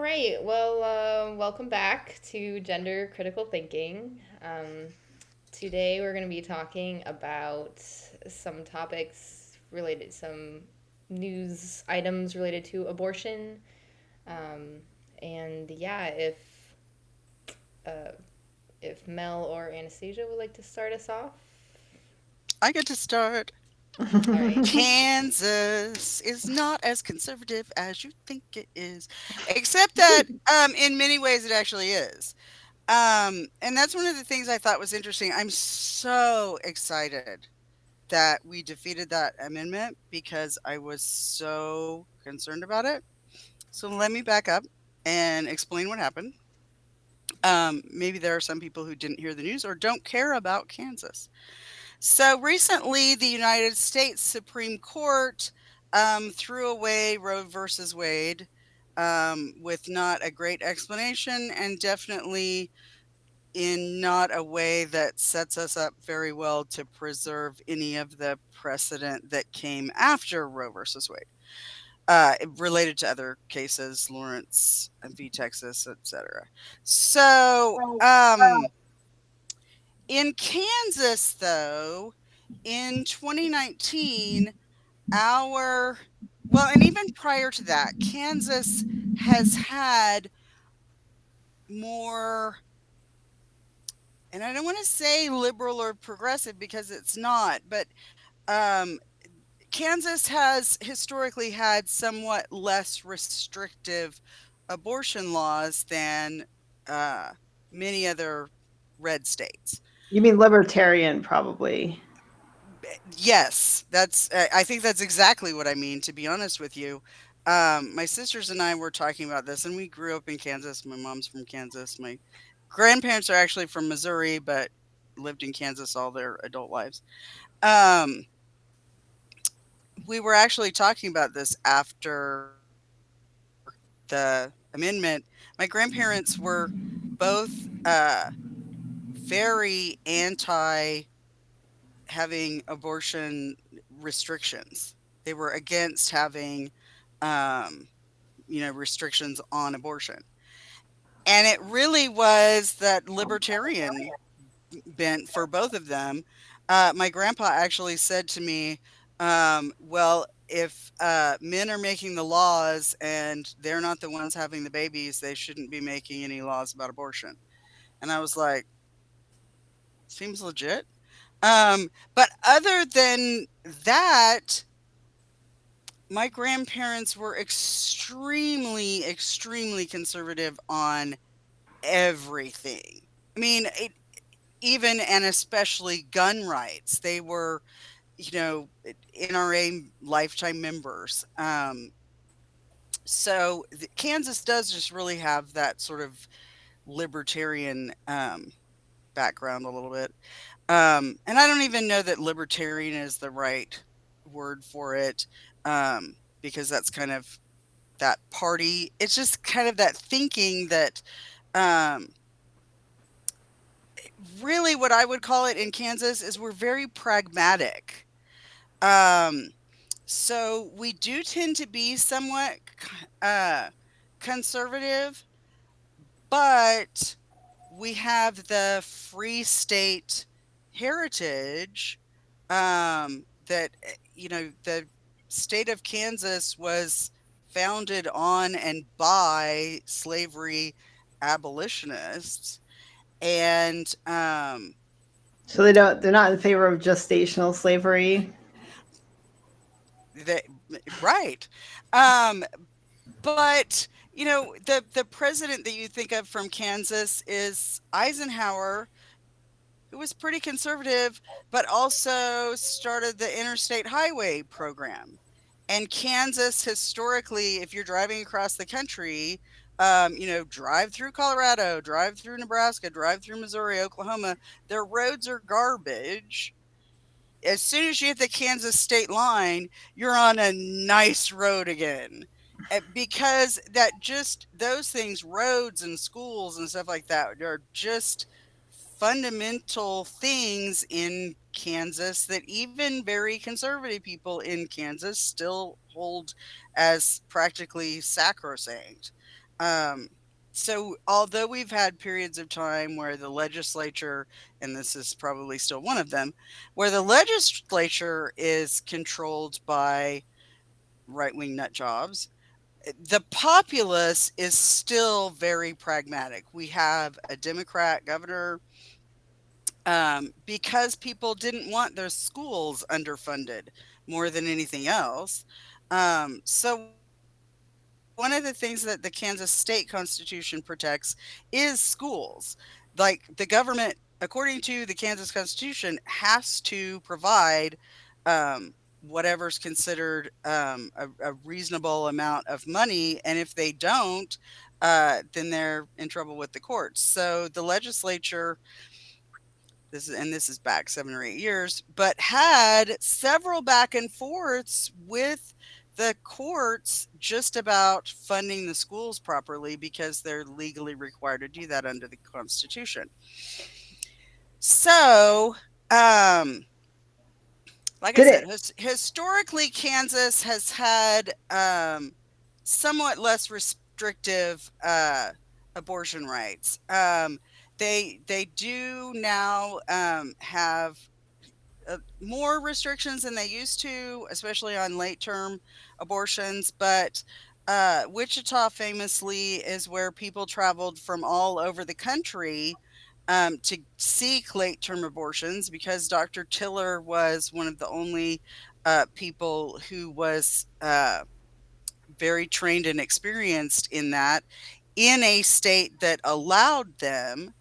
right. Well, welcome back to Gender Critical Thinking. Today we're going to be talking about some topics related, some news items related to abortion. Um, and yeah, uh, if Mel or Anastasia would like to start us off. I get to start. All right. Kansas is not as conservative as you think it is, except that in many ways it actually is. And that's one of the things I thought was interesting. I'm so excited that we defeated that amendment because I was so concerned about it. So let me back up and explain what happened. Maybe there are some people who didn't hear the news or don't care about Kansas. So recently, the United States Supreme Court threw away Roe versus Wade with not a great explanation and definitely in not a way that sets us up very well to preserve any of the precedent that came after Roe versus Wade. Related to other cases, Lawrence v. Texas, etc. So, in Kansas, though, in 2019, our well, and even prior to that, Kansas has had more, and I don't want to say liberal or progressive because it's not, but um, Kansas has historically had somewhat less restrictive abortion laws than uh, many other red states. You mean libertarian, probably. Yes, I think that's exactly what I mean, to be honest with you. My sisters and I were talking about this, and we grew up in Kansas. My mom's from Kansas. My grandparents are actually from Missouri, but lived in Kansas all their adult lives. Um, we were actually talking about this after the amendment. My grandparents were both very anti having abortion restrictions. They were against having, um, restrictions on abortion. And it really was that libertarian bent for both of them. My grandpa actually said to me, well, if men are making the laws and they're not the ones having the babies, they shouldn't be making any laws about abortion. And I was like, seems legit. But other than that, my grandparents were extremely, extremely conservative on everything. I mean, even and especially gun rights. They were, NRA lifetime members. So Kansas does just really have that sort of libertarian background a little bit. And I don't even know that libertarian is the right word for it, because that's kind of that party. It's just kind of that thinking that um, really what I would call it in Kansas is we're very pragmatic. Um, so we do tend to be somewhat uh, conservative, but we have the free state heritage that, the state of Kansas was founded on and by slavery abolitionists. And So they're not in favor of gestational slavery. they, right. Um, but the president that you think of from Kansas is Eisenhower, who was pretty conservative, but also started the Interstate Highway Program. And Kansas, historically, if you're driving across the country, drive through Colorado, drive through Nebraska, drive through Missouri, Oklahoma, their roads are garbage. As soon as you hit the Kansas state line, you're on a nice road again. Because that just those things, roads and schools and stuff like that, are just fundamental things in Kansas that even very conservative people in Kansas still hold as practically sacrosanct. Um, so although we've had periods of time where the legislature, and this is probably still one of them, where the legislature is controlled by right wing nut jobs, the populace is still very pragmatic. We have a Democrat governor, because people didn't want their schools underfunded more than anything else. So one of the things that the Kansas state constitution protects is schools. Like the government, according to the Kansas constitution, has to provide um, whatever's considered a reasonable amount of money. And if they don't, then they're in trouble with the courts. So the legislature, this is back 7 or 8 years, but had several back and forths with the courts just about funding the schools properly because they're legally required to do that under the Constitution. So, um, like I Did said, it? historically, Kansas has had somewhat less restrictive abortion rights. They do now have more restrictions than they used to, especially on late term abortions. But Wichita famously is where people traveled from all over the country to seek late term abortions because Dr. Tiller was one of the only people who was very trained and experienced in that in a state that allowed them.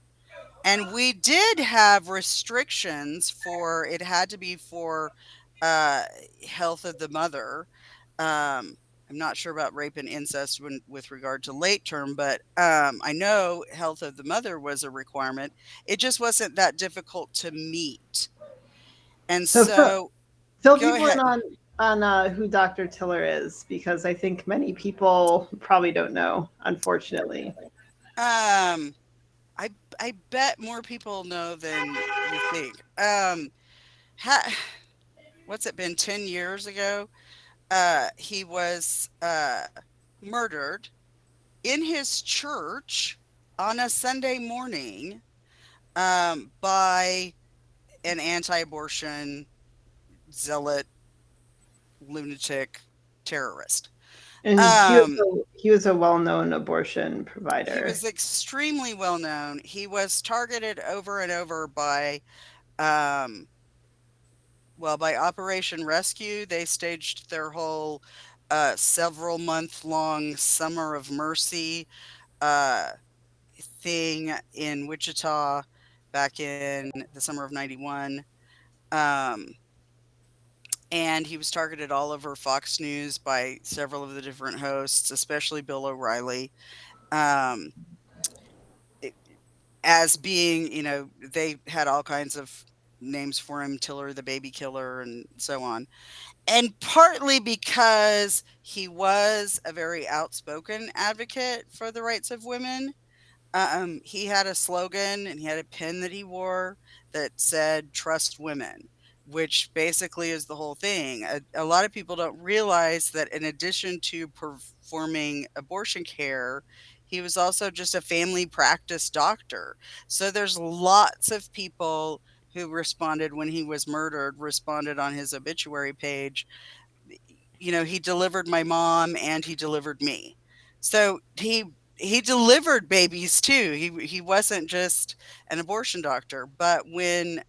And we did have restrictions for it had to be for uh, health of the mother. I'm not sure about rape and incest with regard to late term, but I know health of the mother was a requirement. It just wasn't that difficult to meet. And So so, fill go people in ahead. on who Dr. Tiller is, because I think many people probably don't know, unfortunately. Um, I bet more people know than you think. Ha, what's it been? 10 years ago, he was murdered in his church on a Sunday morning by an anti-abortion zealot, lunatic terrorist. And Um, he was a well-known abortion he provider. was extremely well known. He was targeted over and over by um, by Operation Rescue. They staged their whole several month long Summer of Mercy uh, thing in Wichita back in the summer of 91. Um, and he was targeted all over Fox News by several of the different hosts, especially Bill O'Reilly, um, it- as being, they had all kinds of names for him, Tiller the baby killer, and so on. And partly because he was a very outspoken advocate for the rights of women. He had a slogan and he had a pin that he wore that said "Trust women," which basically is the whole thing. A lot of people don't realize that in addition to performing abortion care, he was also just a family practice doctor. So there's lots of people who responded when he was murdered, responded on his obituary page. He delivered my mom and he delivered me. So he delivered babies too. He wasn't just an abortion doctor, but when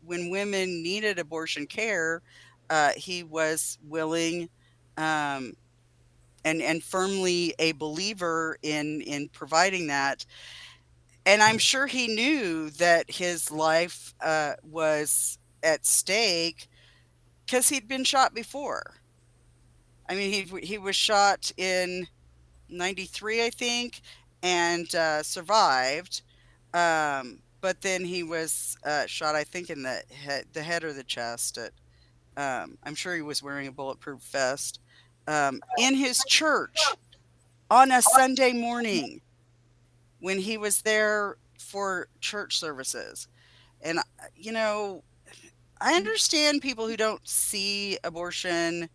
women needed abortion care, he was willing um, and firmly a believer in providing that. And I'm sure he knew that his life was at stake because he'd been shot before. I mean, he was shot in '93, I think, and survived. But then he was shot, I think, in the head or the chest. I'm sure he was wearing a bulletproof vest in his church on a Sunday morning when he was there for church services. And you know, I understand people who don't see abortion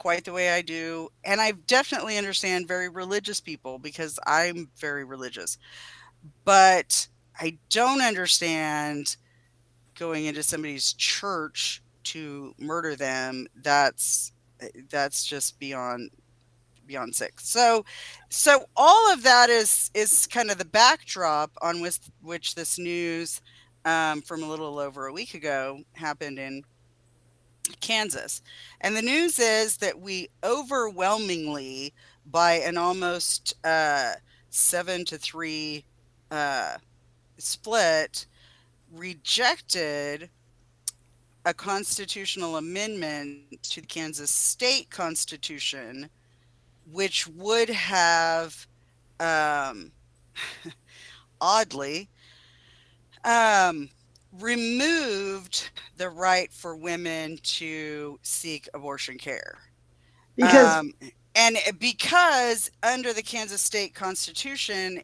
quite the way I do, and I definitely understand very religious people because I'm very religious. But I don't understand going into somebody's church to murder them. That's just beyond sick. So all of that is kind of the backdrop on which this news from a little over a week ago happened in Kansas. And the news is that we overwhelmingly, by an almost 7-3 uh, split, rejected a constitutional amendment to the Kansas state constitution, which would have, um, oddly, um, removed the right for women to seek abortion care. Because Um, and because under the Kansas state constitution,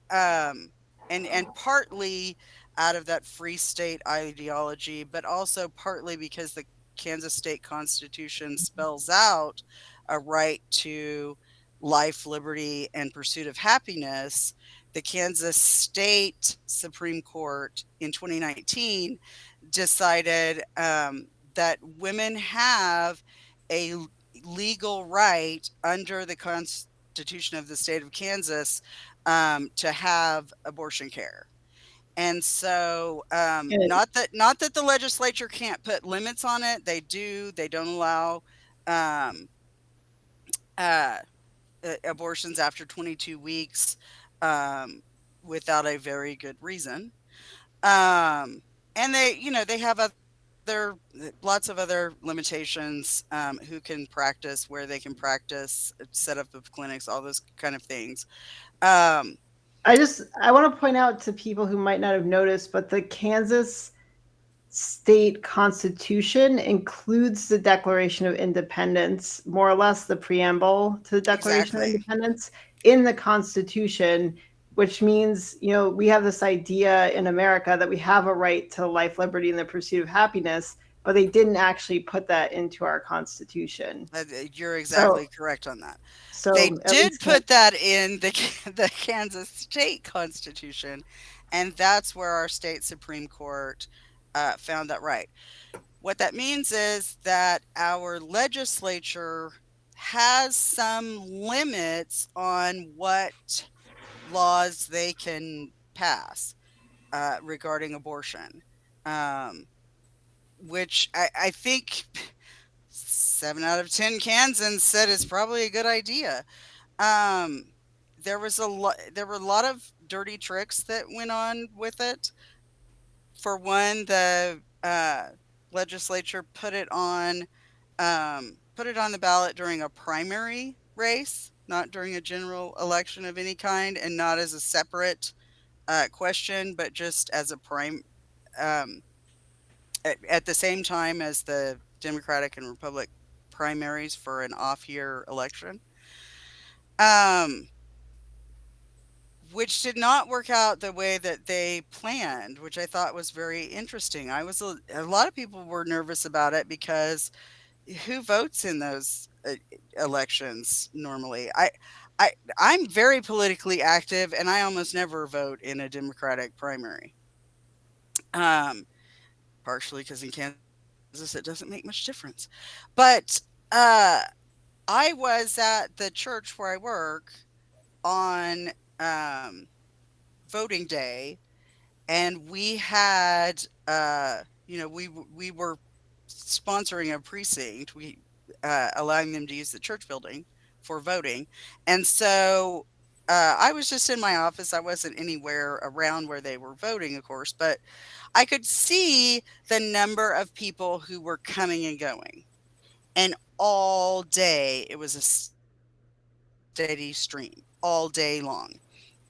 um, and partly out of that free state ideology, but also partly because the Kansas state constitution spells out a right to life, liberty, and pursuit of happiness, the Kansas State Supreme Court in 2019 decided that women have a legal right under the Constitution of the state of Kansas to have abortion care. And so, and not that the legislature can't put limits on it. They do. They don't allow um, uh, abortions after 22 weeks without a very good reason. Um, and they have lots of other limitations, who can practice, where they can practice, set up of clinics, all those kind of things. Um, I want to point out to people who might not have noticed, but the Kansas state constitution includes the Declaration of Independence, more or less the preamble to the Declaration of exactly. Independence in the Constitution, which means, we have this idea in America that we have a right to life, liberty, and the pursuit of happiness, but they didn't actually put that into our Constitution. You're So, exactly correct on that. They so at did least put that in the Kansas state constitution, and that's where our state Supreme Court found that right. What that means is that our legislature has some limits on what laws they can pass regarding abortion, um, which I think 7 out of 10 Kansans said is probably a good idea. Um, there were a lot of dirty tricks that went on with it. For one, the legislature put it on the ballot during a primary race, not during a general election of any kind, and not as a separate question, but just as a um, at the same time as the Democratic and Republic primaries for an off-year election. Um, which did not work out the way that they planned, which I thought was very interesting. A lot of people were nervous about it because who votes in those elections normally? I I'm very politically active, and I almost never vote in a Democratic primary. Um, partially because in Kansas it doesn't make much difference, but uh, I was at the church where I work on um, voting day, and we had we were sponsoring a precinct, we allowing them to use the church building for voting. And so I was just in my office. I wasn't anywhere around where they were voting, of course, but I could see the number of people who were coming and going, and all day it was a steady stream all day long.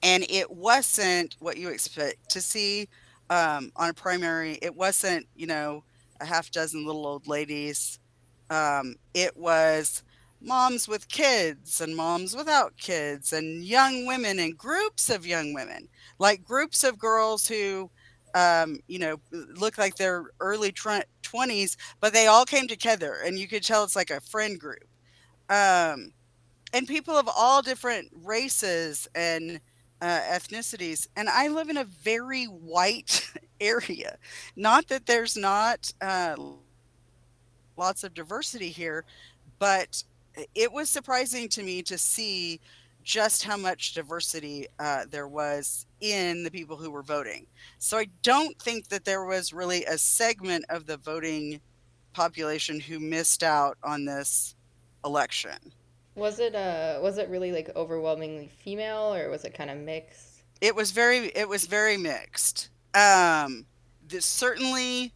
And it wasn't what you expect to see on a primary. It wasn't, a half dozen little old ladies. It was moms with kids and moms without kids and young women and groups of young women, like groups of girls who, look like they're early 20s, but they all came together and you could tell it's like a friend group. Um, and people of all different races and ethnicities. And I live in a very white area. Not that there's not lots of diversity here, but it was surprising to me to see just how much diversity there was in the people who were voting. So I don't think that there was really a segment of the voting population who missed out on this election. Was it really like overwhelmingly female or was it kind of mixed? It was very mixed. There's certainly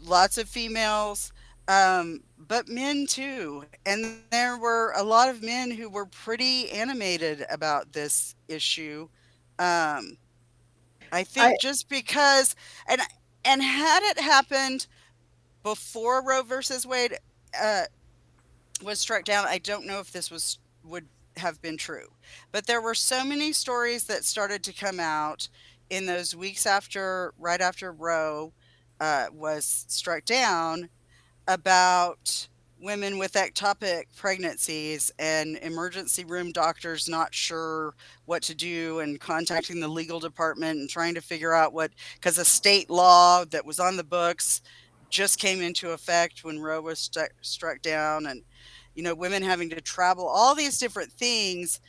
lots of females, but men too. And there were a lot of men who were pretty animated about this issue. Um, I think I just because, and had it happened before Roe versus Wade uh, was struck down, I don't know if this was would have been true. But there were so many stories that started to come out in those weeks after, right after Roe was struck down, about women with ectopic pregnancies and emergency room doctors not sure what to do and contacting the legal department and trying to figure out what, because a state law that was on the books just came into effect when Roe was struck down, and women having to travel, all these different things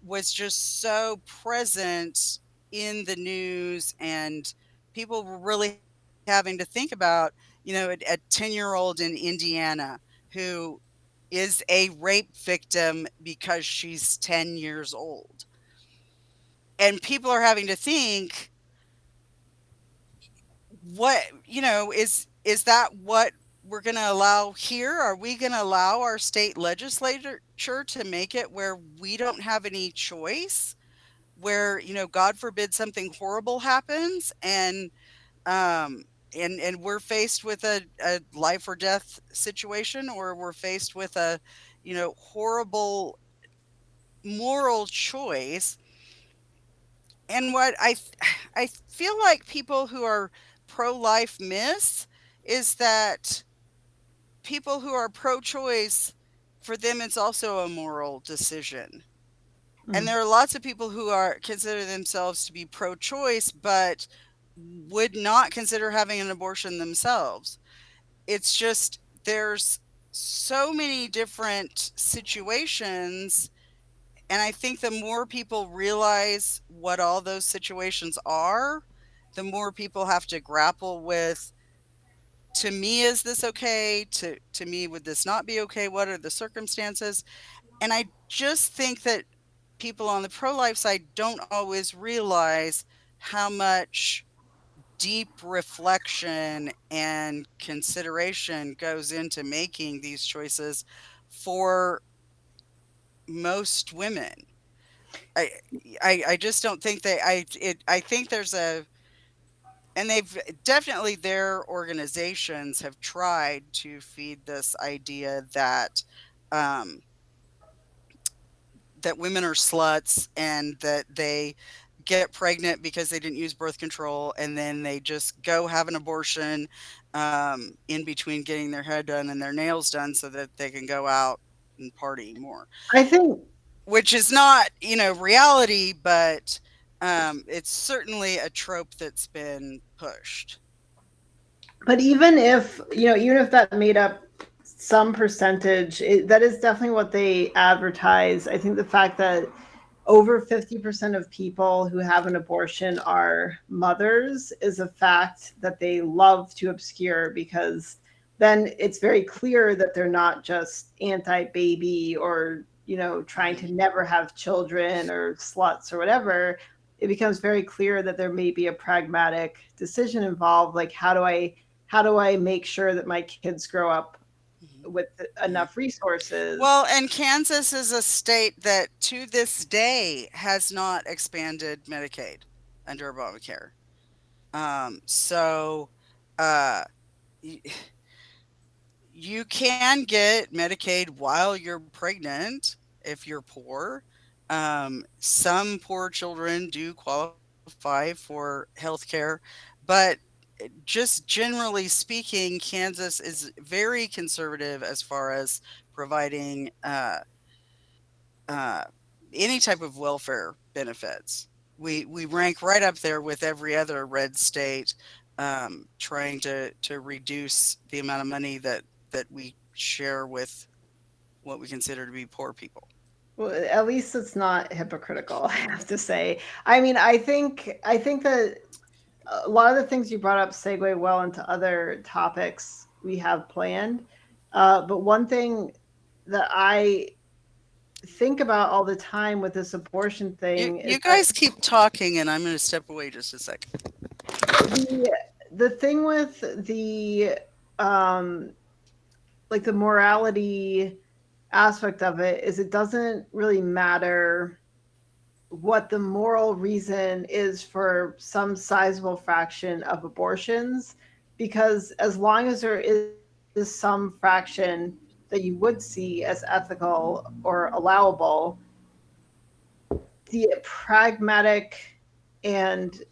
was just so present in the news, and people were really having to think about, a 10-year-old in Indiana who is a rape victim because she's 10 years old. And people are having to think, what, is that what we're going to allow here? Are we going to allow our state legislature to make it where we don't have any choice? Where, God forbid something horrible happens, um and we're faced with a life or death situation, or we're faced with a horrible moral choice. And what I feel like people who are pro-life miss is that people who are pro-choice, for them it's also a moral decision. And mm. there are lots of people who are consider themselves to be pro-choice but would not consider having an abortion themselves. It's just there's so many different situations, and I think the more people realize what all those situations are, the more people have to grapple with, to me, is this okay? To me, would this not be okay? What are the circumstances? And I just think that people on the pro-life side don't always realize how much deep reflection and consideration goes into making these choices for most women. I I just don't think they I think there's a, and they've definitely, their organizations have tried to feed this idea that um that women are sluts and that they get pregnant because they didn't use birth control, and then they just go have an abortion in between getting their hair done and their nails done so that they can go out and party more, I think, which is not, reality, but it's certainly a trope that's been pushed. but even if even if that made up some percentage, that is definitely what they advertise. I think the fact that over 50% of people who have an abortion are mothers is a fact that they love to obscure, because then it's very clear that they're not just anti-baby or trying to Mhm. never have children or sluts or whatever. It becomes very clear that there may be a pragmatic decision involved, like how do I make sure that my kids grow up Mhm. with Mhm. enough resources. Well, and Kansas is a state that to this day has not expanded Medicaid under Obamacare. So uh, y- you can get Medicaid while you're pregnant if you're poor. Some poor children do qualify for health care, but just generally speaking, Kansas is very conservative as far as providing uh, any type of welfare benefits. We rank right up there with every other red state, trying to reduce the amount of money that we share with what we consider to be poor people. Well, at least it's not hypocritical, I have to say. I mean, I think that a lot of the things you brought up segue well into other topics we have planned. But one thing that I think about all the time with this abortion You thing is you that guys keep talking, and I'm going to step away just a second. the thing with the um like the morality aspect of it is it doesn't really matter what the moral reason is for some sizable fraction of abortions, because as long as there is some fraction that you would see as ethical or allowable, the pragmatic and,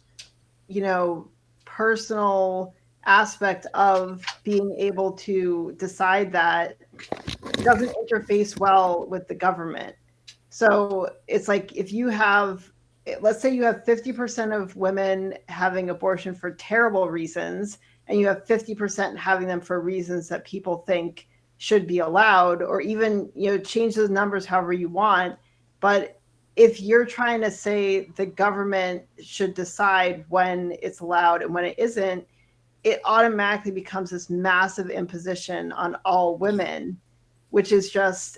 you know, personal aspect of being able to decide that doesn't interface well with the government. So it's like if you have, let's say you have 50% of women having abortion for terrible reasons, and you have 50% having them for reasons that people think should be allowed, or even, change those numbers however you want. But if you're trying to say the government should decide when it's allowed and when it isn't, it automatically becomes this massive imposition on all women, which is just,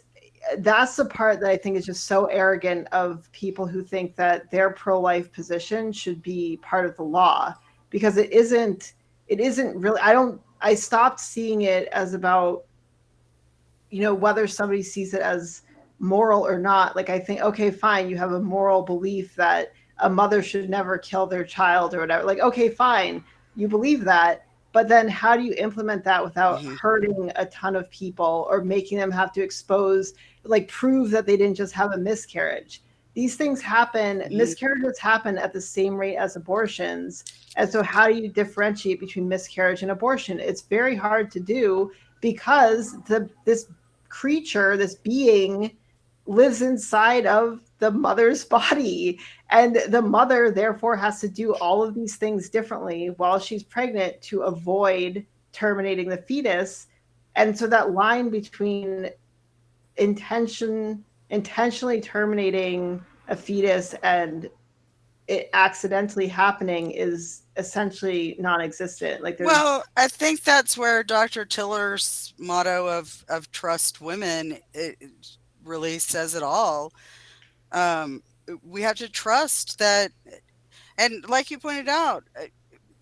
that's the part that I think is just so arrogant of people who think that their pro-life position should be part of the law, because it isn't really. I stopped seeing it as about, whether somebody sees it as moral or not. Like, I think, okay, fine, you have a moral belief that a mother should never kill their child or whatever. Like, okay, fine, you believe that, but then how do you implement that without Hmm. hurting a ton of people or making them have to expose, like, prove that they didn't just have a miscarriage? These things happen, Hmm. miscarriages happen at the same rate as abortions. And so how do you differentiate between miscarriage and abortion? It's very hard to do, because this creature, this being, lives inside of the mother's body. And the mother, therefore, has to do all of these things differently while she's pregnant to avoid terminating the fetus. And so that line between intentionally terminating a fetus and it accidentally happening is essentially non-existent. Like, there's Well, I think that's where Dr. Tiller's motto of trust women, it really says it all. Um, we have to trust that, and like you pointed out,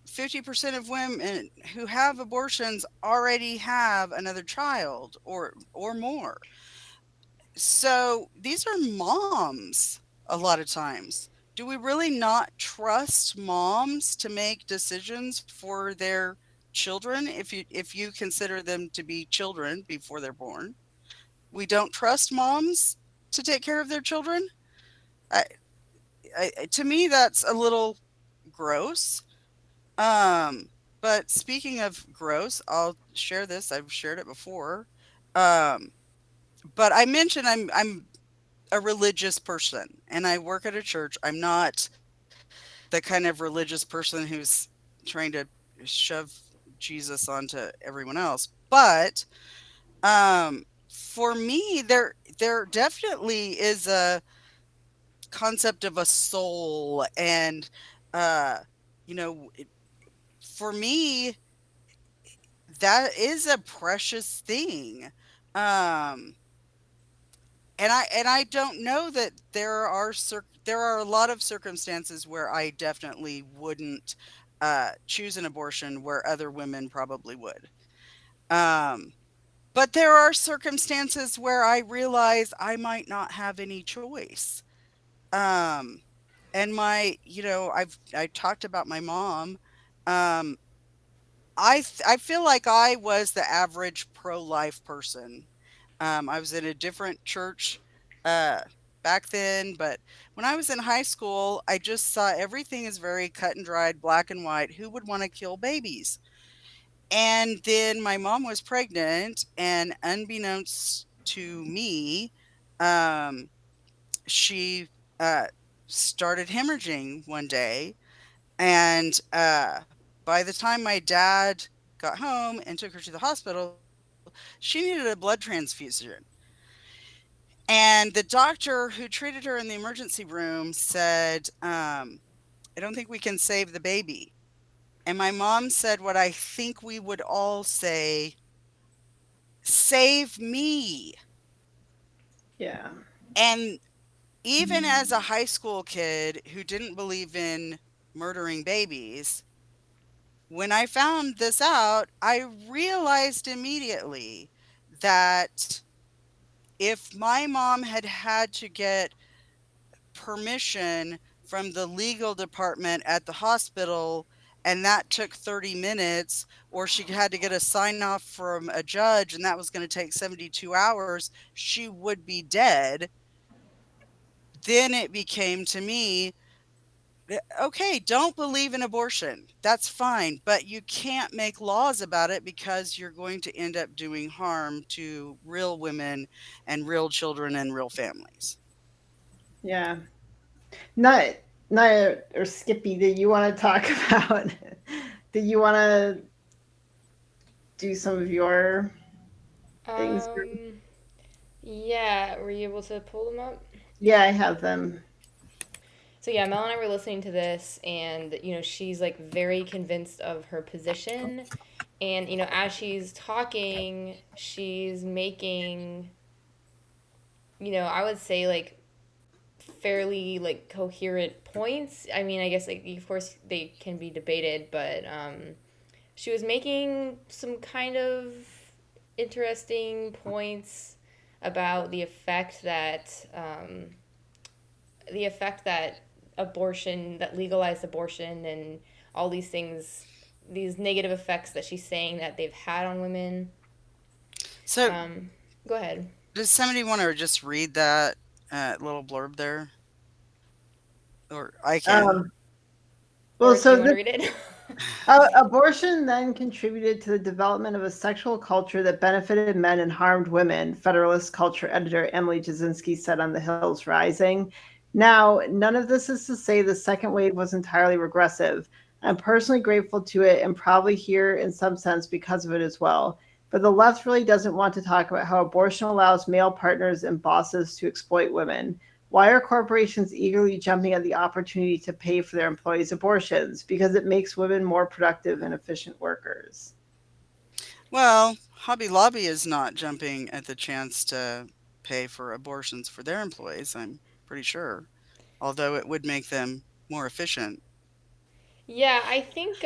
50% of women who have abortions already have another child or more. So these are moms a lot of times. Do we really not trust moms to make decisions for their children, if you consider them to be children before they're born? We don't trust moms to take care of their children? I, to me that's a little gross. Um, but speaking of gross, I'll share this. I've shared it before. Um, but I mentioned I'm a religious person and I work at a church. I'm not the kind of religious person who's trying to shove Jesus onto everyone else. But for me, there definitely is a concept of a soul, and uh, for me, that is a precious thing. Um, and I don't know that there are a lot of circumstances where I definitely wouldn't choose an abortion where other women probably would. Um, but there are circumstances where I realize I might not have any choice. Um, and I talked about my mom. Um, I feel like I was the average pro-life person. I was in a different church uh, back then, but when I was in high school, I just saw everything is very cut and dried, black and white. Who would want to kill babies? And then my mom was pregnant, and unbeknownst to me, um, she started hemorrhaging one day. And by the time my dad got home and took her to the hospital, she needed a blood transfusion. And the doctor who treated her in the emergency room said, I don't think we can save the baby. And my mom said what I think we would all say, save me. Yeah. And even as a high school kid who didn't believe in murdering babies, when I found this out, I realized immediately that if my mom had had to get permission from the legal department at the hospital and that took 30 minutes, or she had to get a sign off from a judge and that was going to take 72 hours, she would be dead. Then it became to me, okay, don't believe in abortion. That's fine, but you can't make laws about it because you're going to end up doing harm to real women and real children and real families. Yeah. Not not or Skippy, that you want to talk about? Do you want to do some of your things? Um, yeah, were you able to pull them up? Yeah, I have them. So yeah, Mel and I were listening to this, and she's like very convinced of her position, and as she's talking, she's making I would say like fairly like coherent points. I mean, I guess like of course they can be debated, but she was making some kind of interesting points about the effect that abortion, that legalized abortion, and all these things, these negative effects that she's saying that they've had on women. So, Um, Go ahead. does somebody want to just read that little blurb there? Or I can. Um, well, Or do you so want to read it? Abortion then contributed to the development of a sexual culture that benefited men and harmed women, Federalist culture editor Emily Jashinsky said on The Hills Rising. Now, none of this is to say the second wave was entirely regressive. I'm personally grateful to it and probably here in some sense because of it as well. But the left really doesn't want to talk about how abortion allows male partners and bosses to exploit women. Why are corporations eagerly jumping at the opportunity to pay for their employees' abortions? Because it makes women more productive and efficient workers. Well, Hobby Lobby is not jumping at the chance to pay for abortions for their employees, I'm pretty sure. Although it would make them more efficient. Yeah, I think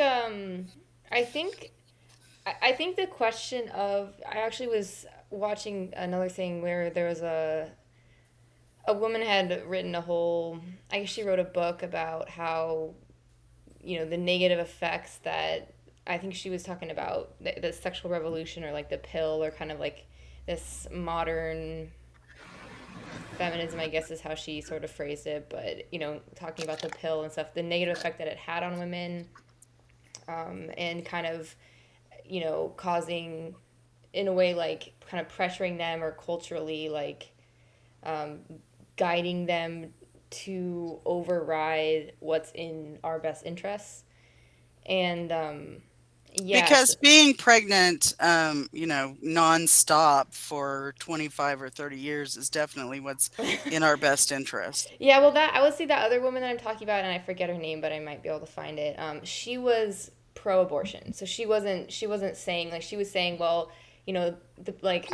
I think the question of I actually was watching another thing where there was a woman had written a whole I guess she wrote a book about how the negative effects that I think she was talking about the sexual revolution or like the pill or kind of like this modern feminism, I guess is how she sort of phrased it, but talking about the pill and stuff, the negative effect that it had on women, and kind of causing in a way like kind of pressuring them or culturally like um, guiding them to override what's in our best interests. And Because yes, being pregnant, nonstop for 25 or 30 years is definitely what's in our best interest. yeah, well, that I would say that other woman that I'm talking about, and I forget her name, but I might be able to find it. She was pro-abortion, so she wasn't saying like she was saying, well, like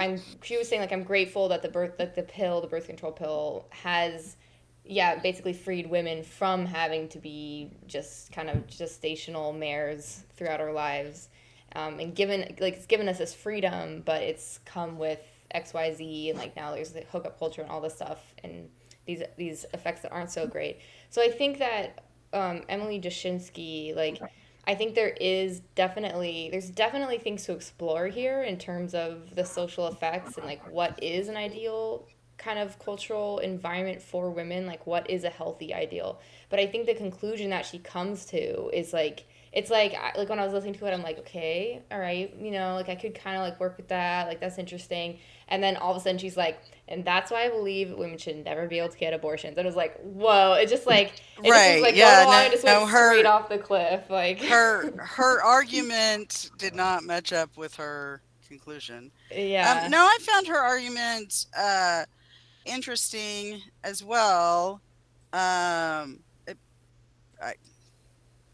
she was saying like I'm grateful that the birth control pill has, yeah, basically freed women from having to be just kind of gestational mares throughout our lives, and given like it's given us this freedom, but it's come with XYZ and like now there's the hookup culture and all this stuff and these effects that aren't so great. So I think that Emily Jashinsky, like, I think there's definitely things to explore here in terms of the social effects and like what is an ideal. kind of cultural environment for women, like what is a healthy ideal. But I think the conclusion that she comes to is like, it's like when I was listening to it, I'm like, okay, all right, like I could kind of like work with that, like that's interesting. And then all of a sudden she's like, and that's why I believe women should never be able to get abortions. And it was like, whoa, it just was Right. like going Yeah. along and No, just went straight off the cliff, like. her argument did not match up with her conclusion. Yeah. No, I found her argument interesting as well. It, I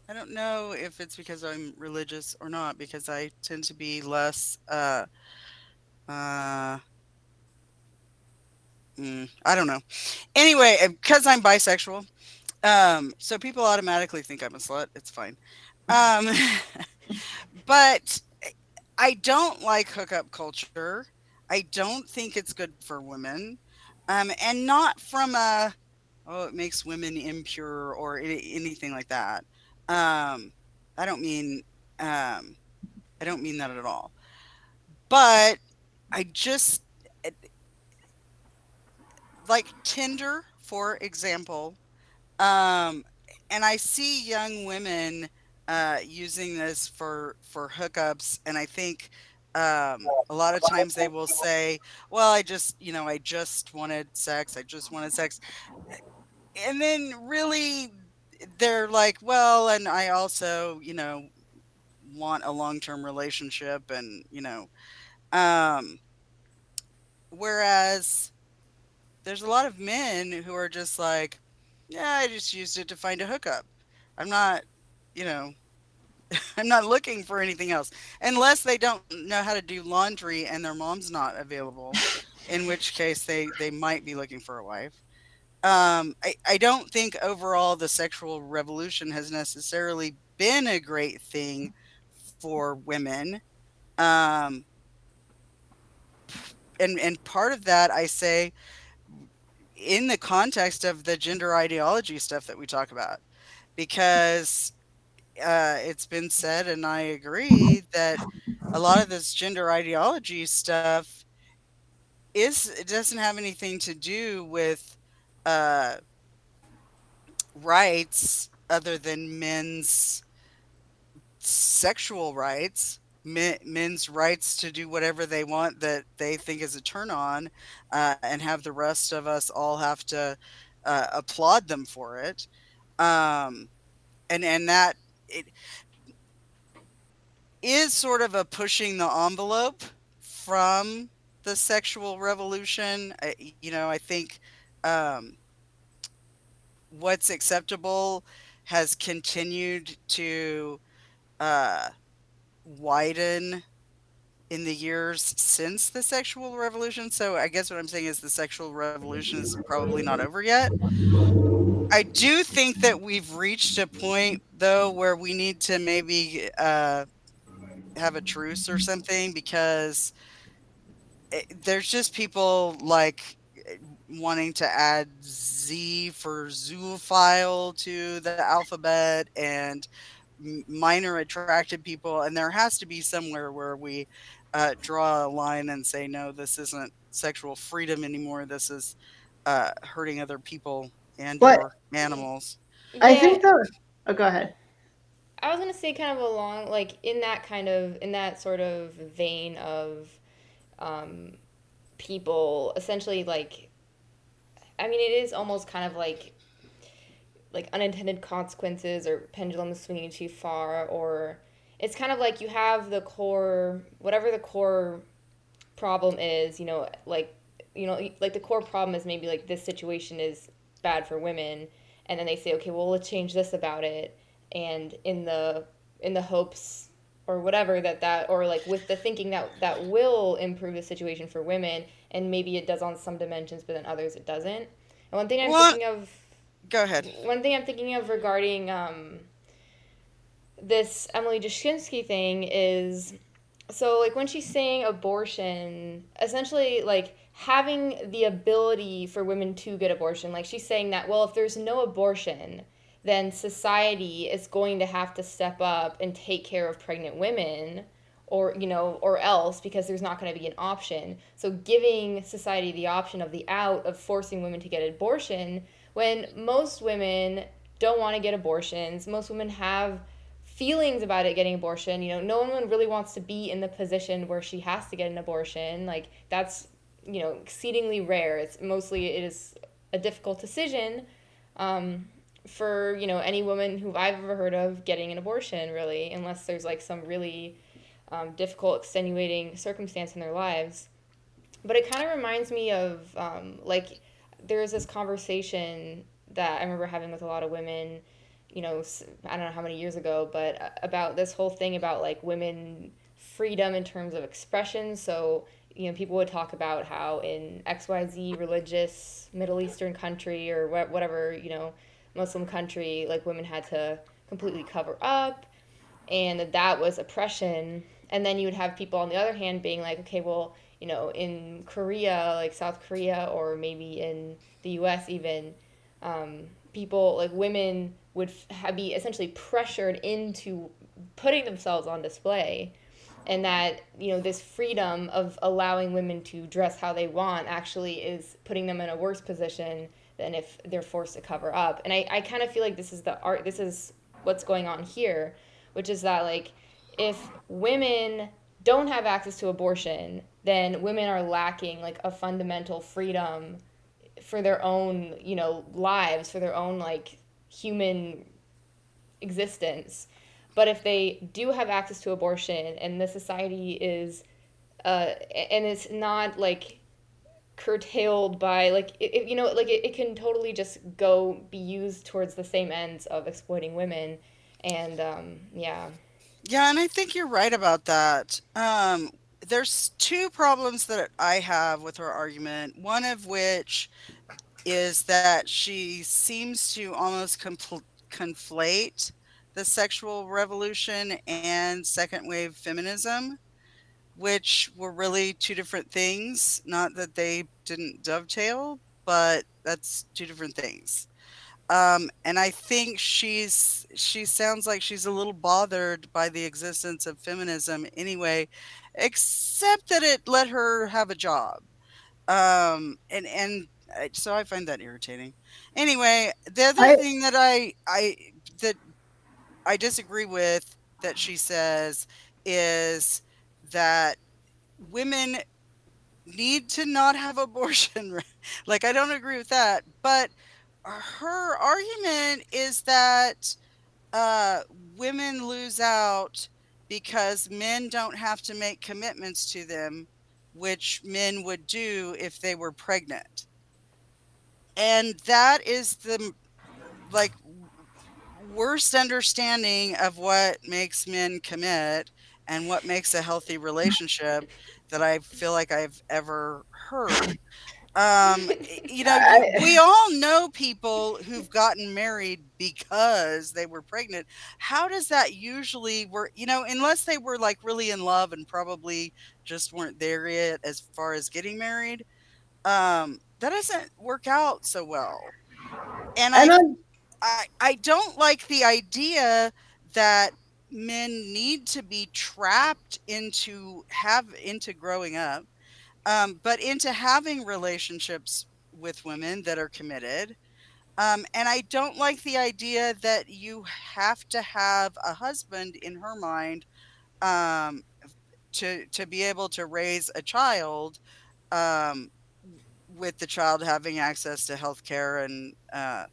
I don't know if it's because I'm religious or not, because I tend to be less uh I don't know. Anyway, because I'm bisexual, so people automatically think I'm a slut. It's fine. Um, but I don't like hookup culture. I don't think it's good for women. And not from a, oh, it makes women impure or anything like that. Um, I don't mean, um, I don't mean that at all. But I just, eh, like Tinder, for example. Um, and I see young women using this for hookups, and I think a lot of times they will say, "Well, I just wanted sex. I just wanted sex," and then really they're like, "Well, and I also, want a long term relationship," and um, whereas there's a lot of men who are just like, "Yeah, I just used it to find a hookup. I'm not, you know, I'm not looking for anything else." Unless they don't know how to do laundry and their mom's not available, in which case they might be looking for a wife. I don't think overall the sexual revolution has necessarily been a great thing for women. Um, and part of that I say in the context of the gender ideology stuff that we talk about, because it's been said, and I agree, that a lot of this gender ideology stuff it doesn't have anything to do with uh, rights other than men's sexual rights. Men's rights to do whatever they want that they think is a turn on, and have the rest of us all have to applaud them for it. Um, and that it is sort of a pushing the envelope from the sexual revolution. I think um, what's acceptable has continued to uh, widen in the years since the sexual revolution. So I guess what I'm saying is the sexual revolution is probably not over yet. I do think that we've reached a point, though, where we need to maybe have a truce or something, because there's just people like wanting to add Z for zoophile to the alphabet, and minor attracted people. And there has to be somewhere where we draw a line and say, no, this isn't sexual freedom anymore. This is hurting other people and But or animals. I Yeah, think the oh, go ahead. I was gonna say kind of along like in that sort of vein of um, people essentially like, I mean, it is almost kind of like unintended consequences or pendulum swinging too far, or it's kind of like you have the core, whatever the core problem is, like the core problem is maybe like this situation is bad for women, and then they say, okay, well, let's change this about it, and in the hopes or whatever that or like with the thinking that will improve the situation for women, and maybe it does on some dimensions, but then others it doesn't. And Well, go ahead. one thing I'm thinking of regarding this Emily Jashinsky thing is, so like when she's saying abortion, essentially like having the ability for women to get abortion, like she's saying that, well, if there's no abortion, then society is going to have to step up and take care of pregnant women, or or else, because there's not going to be an option. So giving society the option of the out of forcing women to get an abortion, when most women don't want to get abortions, most women have feelings about it getting abortion. No one really wants to be in the position where she has to get an abortion. Like, that's exceedingly rare. It is a difficult decision, um, for any woman who I've ever heard of getting an abortion, really, unless there's like some really difficult extenuating circumstance in their lives. But it kind of reminds me of like, there's this conversation that I remember having with a lot of women, I don't know how many years ago, but about this whole thing about like women freedom in terms of expression. So people would talk about how in XYZ religious Middle Eastern country, or whatever, Muslim country, like, women had to completely cover up, and that was oppression. And then you would have people on the other hand being like, okay, well, in Korea, like South Korea, or maybe in the US even, people, like women, would be essentially pressured into putting themselves on display. And that, this freedom of allowing women to dress how they want actually is putting them in a worse position than if they're forced to cover up. And I kind of feel like this is what's going on here, which is that, like, if women don't have access to abortion, then women are lacking like a fundamental freedom for their own, lives, for their own like human existence. But if they do have access to abortion, and the society is and it's not like curtailed by like it can totally just go be used towards the same ends of exploiting women. And yeah. Yeah, and I think you're right about that. There's two problems that I have with her argument. One of which is that she seems to almost conflate the sexual revolution and second wave feminism, which were really two different things. Not that they didn't dovetail, but that's two different things. And I think she sounds like she's a little bothered by the existence of feminism anyway, except that it let her have a job. So I find that irritating. Anyway, the other I thing that that I disagree with that she says is that women need to not have abortion. Like, I don't agree with that, but her argument is that uh, women lose out because men don't have to make commitments to them, which men would do if they were pregnant. And that is the like worst understanding of what makes men commit and what makes a healthy relationship that I feel like I've ever heard. We all know people who've gotten married because they were pregnant. How does that usually work? Unless they were like really in love and probably just weren't there yet as far as getting married, that doesn't work out so well. And and I don't like the idea that men need to be trapped into growing up, but into having relationships with women that are committed. And I don't like the idea that you have to have a husband in her mind, um, to be able to raise a child, um, with the child having access to health care and not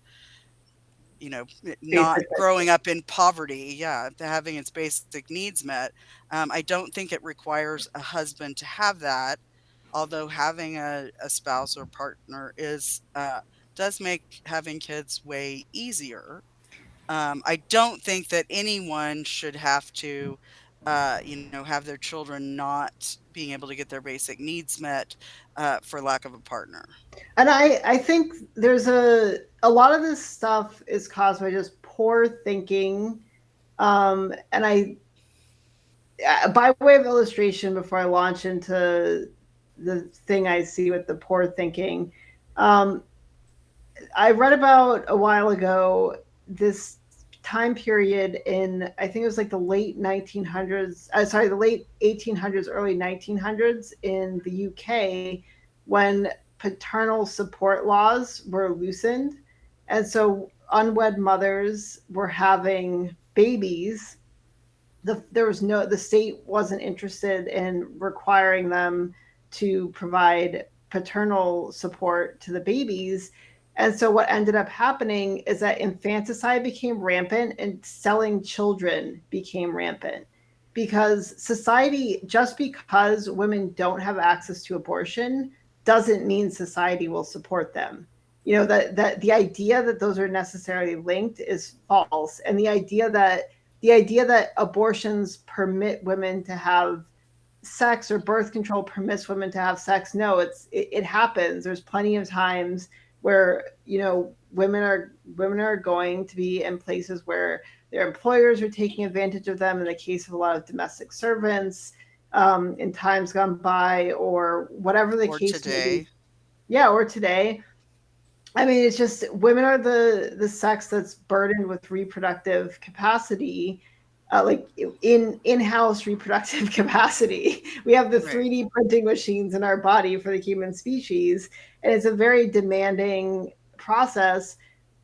basic. growing up in poverty, yeah, to having its basic needs met. I don't think it requires a husband to have that, although having a spouse or partner does make having kids way easier. I don't think that anyone should have to, have their children not being able to get their basic needs met for lack of a partner. And I think there's a lot of this stuff is caused by just poor thinking. And by way of illustration, before I launch into the thing I see with the poor thinking, um, I read about a while ago this time period in, I think it was like the late 1900s, sorry, the late 1800s, early 1900s in the UK, when paternal support laws were loosened. And so unwed mothers were having babies. There was no, the state wasn't interested in requiring them to provide paternal support to the babies. And so what ended up happening is that infanticide became rampant and selling children became rampant, because society, just because women don't have access to abortion doesn't mean society will support them. You know, that the idea that those are necessarily linked is false. And the idea that abortions permit women to have sex, or birth control permits women to have sex, no, it happens. There's plenty of times where, women are going to be in places where their employers are taking advantage of them, in the case of a lot of domestic servants, in times gone by, or whatever the Or case may be. today. Yeah, or today. I mean, it's just women are the sex that's burdened with reproductive capacity, like in-house reproductive capacity. We have the Right. 3D printing machines in our body for the human species, and it's a very demanding process.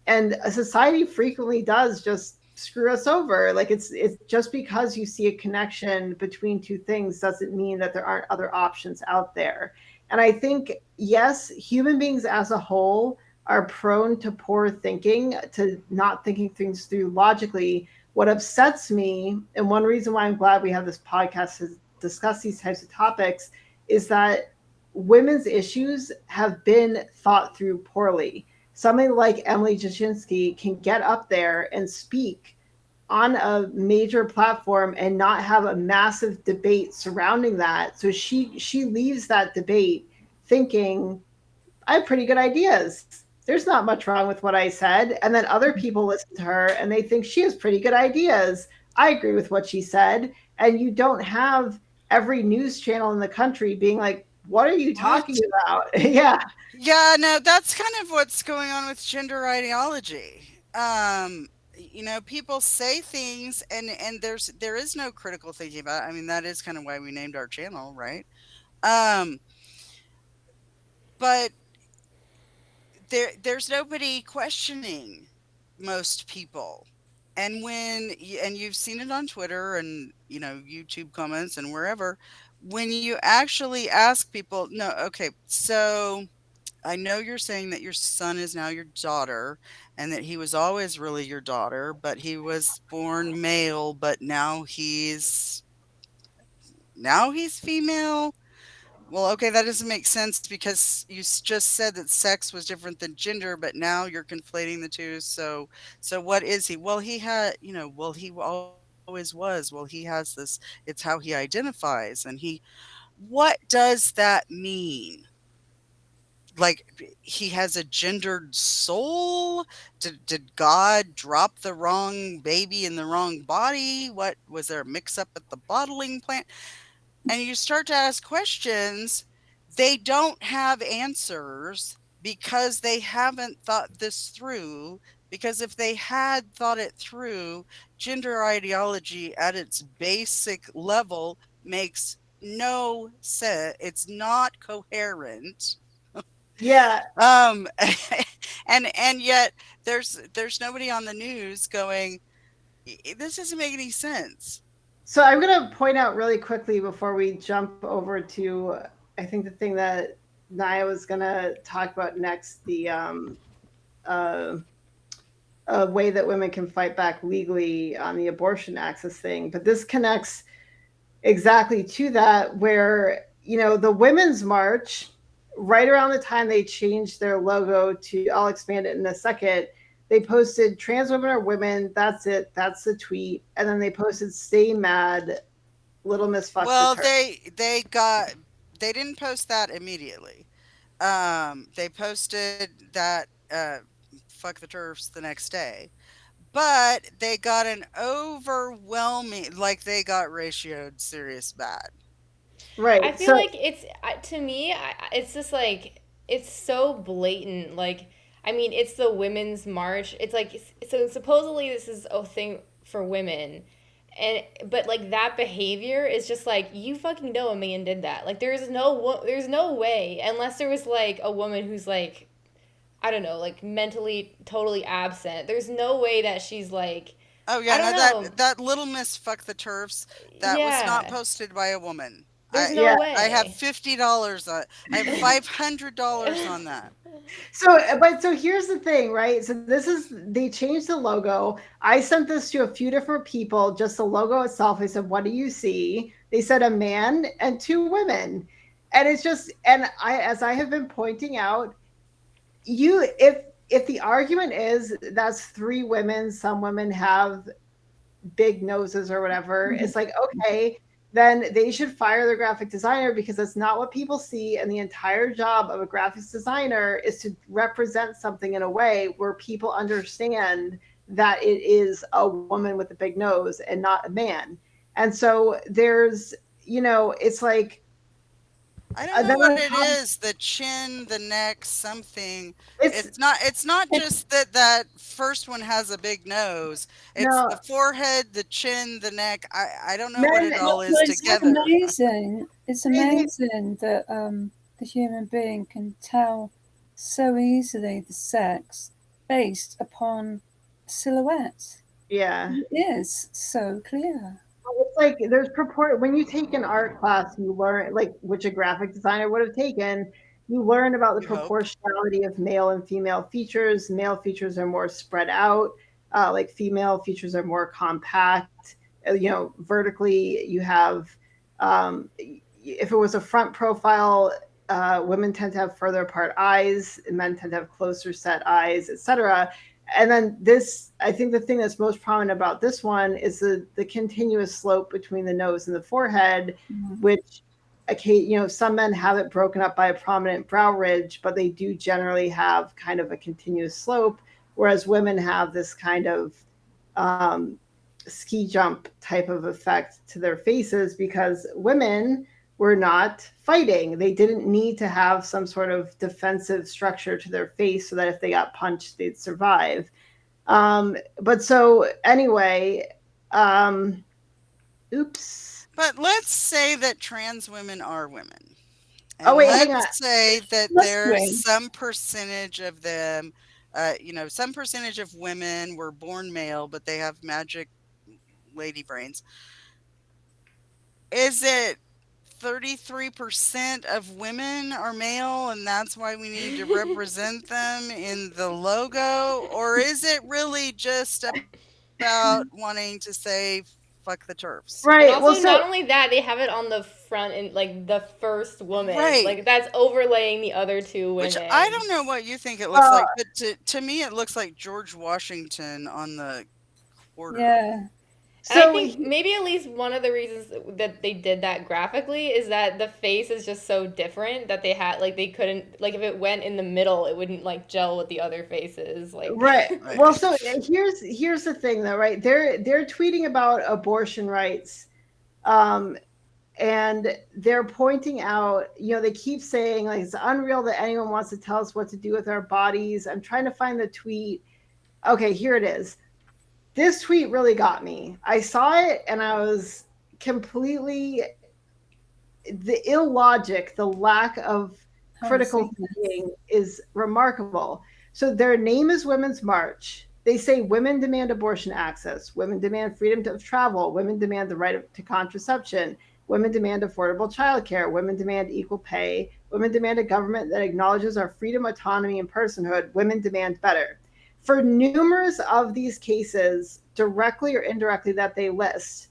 And a society frequently does just screw us over. Like, it's just because you see a connection between two things doesn't mean that there aren't other options out there. And I think, yes, human beings as a whole are prone to poor thinking, to not thinking things through logically. What upsets me, and one reason why I'm glad we have this podcast to discuss these types of topics, is that women's issues have been thought through poorly. Somebody like Emily Jashinsky can get up there and speak on a major platform and not have a massive debate surrounding that. So she leaves that debate thinking, I have pretty good ideas. There's not much wrong with what I said. And then other people listen to her and they think she has pretty good ideas. I agree with what she said. And you don't have every news channel in the country being like, what are you talking What? about? Yeah. Yeah, no, that's kind of what's going on with gender ideology. People say things and there is no critical thinking about it. I mean, that is kind of why we named our channel, right? Um, but there's nobody questioning most people. And and you've seen it on Twitter and, YouTube comments and wherever, when you actually ask people, no, okay, so I know you're saying that your son is now your daughter and that he was always really your daughter, but he was born male, but now he's female. Well, okay, that doesn't make sense because just said that sex was different than gender, but now you're conflating the two. So what is he? Well, he always was. Well, he has this. It's how he identifies, and What does that mean? Like, he has a gendered soul? Did God drop the wrong baby in the wrong body? What was there a mix up at the bottling plant? And you start to ask questions, they don't have answers because they haven't thought this through. Because if they had thought it through, gender ideology at its basic level makes no sense. It's not coherent. Yeah. Um, and yet there's nobody on the news going, This doesn't make any sense." So I'm going to point out really quickly before we jump over to, I think the thing that Naya was going to talk about next, the uh, a way that women can fight back legally on the abortion access thing. But this connects exactly to that, where, the Women's March, right around the time they changed their logo to, I'll expand it in a second, they posted trans women are women. That's it. That's the tweet. And then they posted stay mad, Little Miss Fucks Well, return. they didn't post that immediately. They posted that fuck the turfs the next day. But they got an overwhelming, like, they got ratioed serious bad. I Right. feel So like it's to me, it's just like it's so blatant. Like I mean, it's the women's march. It's like, so supposedly this is a thing for women. And but like that behavior is just like, you fucking know a man did that. Like there's no way, unless there was like a woman who's like, I don't know, like mentally totally absent. There's no way that she's like, Oh I yeah, don't no, know. that little Miss Fuck the Turfs, that was not Yeah. posted by a woman. There's I no Yeah. I have way. $50 on. I have $500 on that. So, but so here's the thing, right? So this is they changed the logo. I sent this to a few different people, just the logo itself. I said, "What do you see?" They said a man and two women, and it's just and I, as I have been pointing out, you if the argument is that's three women, some women have big noses or whatever, it's like, okay, then they should fire their graphic designer because that's not what people see. And the entire job of a graphics designer is to represent something in a way where people understand that it is a woman with a big nose and not a man. And so there's, it's like, I don't know then what on it top, is, the chin, the neck, something. it's It's not just that that first one has a big nose. It's no the forehead, the chin, the neck. I don't know what men. it Well, all is well, it's together. amazing. It's amazing that the human being can tell so easily the sex based upon silhouette. Yeah. It is so clear. It's like there's purport when you take an art class, you learn like which a graphic designer would have taken. You learn about the You hope. proportionality of male and female features. Male features are more spread out, like female features are more compact. Vertically, you have if it was a front profile, women tend to have further apart eyes, and men tend to have closer set eyes, etc. And then this, I think the thing that's most prominent about this one is the continuous slope between the nose and the forehead, Mm. which, okay, some men have it broken up by a prominent brow ridge, but they do generally have kind of a continuous slope, whereas women have this kind of um, ski jump type of effect to their faces because women were not fighting. They didn't need to have some sort of defensive structure to their face so that if they got punched, they'd survive. But so anyway, um, oops. But let's say that trans women are women. Oh And wait, hang let's on. say that Must there's we? some percentage of them, some percentage of women were born male, but they have magic lady brains. Is it 33% of women are male and that's why we need to represent them in the logo? Or is it really just about wanting to say fuck the turfs? And Right. Well, also, not so only that, they have it on the front and like the first woman. Right. Like that's overlaying the other two Which I women. don't know what you think it looks uh, like, but to me it looks like George Washington on the quarter. Yeah. And I so think maybe at least one of the reasons that they did that graphically is that the face is just so different that they had like they couldn't like if it went in the middle it wouldn't like gel with the other faces like right. Right. Well, so here's the thing though, right? They're tweeting about abortion rights. Um, and they're pointing out, they keep saying like it's unreal that anyone wants to tell us what to do with our bodies. I'm trying to find the tweet. Okay, here it is. This tweet really got me. I saw it and I was completely the illogic, the lack of Haven't critical seen this. thinking is remarkable. So their name is Women's March. They say women demand abortion access, women demand freedom of travel, women demand the right to contraception, women demand affordable childcare, women demand equal pay, women demand a government that acknowledges our freedom, autonomy, and personhood, women demand better. For numerous of these cases, directly or indirectly, that they list,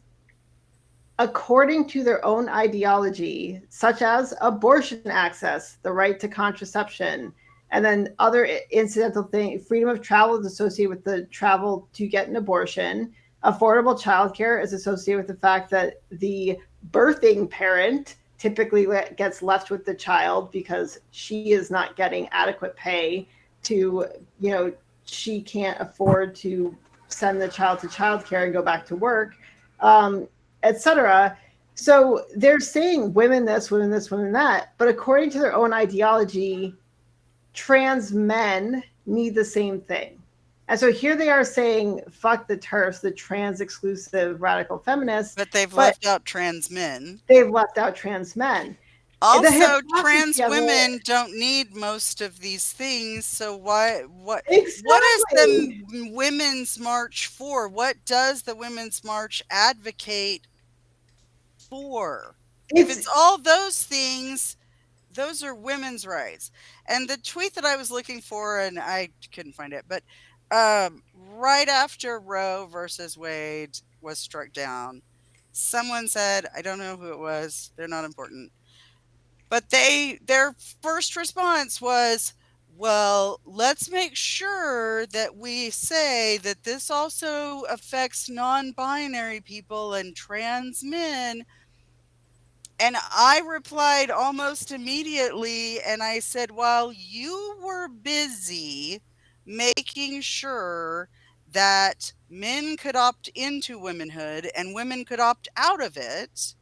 according to their own ideology, such as abortion access, the right to contraception, and then other incidental things, freedom of travel is associated with the travel to get an abortion. Affordable childcare is associated with the fact that the birthing parent typically gets left with the child because she is not getting adequate pay to, she can't afford to send the child to childcare and go back to work. Etc. So they're saying women this, women that, but according to their own ideology, trans men need the same thing. And so here they are saying, fuck the TERFs, the trans exclusive radical feminists, But they've but left out trans men. they've left out trans men. The Also, hypocrisy trans of it. women don't need most of these things, so what is the Exactly. Women's March for? What does the Women's March advocate for? If It's it's all those things, those are women's rights. And the tweet that I was looking for, and I couldn't find it, but right after Roe versus Wade was struck down, someone said, I don't know who it was, they're not important, but their first response was, well, let's make sure that we say that this also affects non-binary people and trans men. And I replied almost immediately, and I said, while you were busy making sure that men could opt into womanhood and women could opt out of it,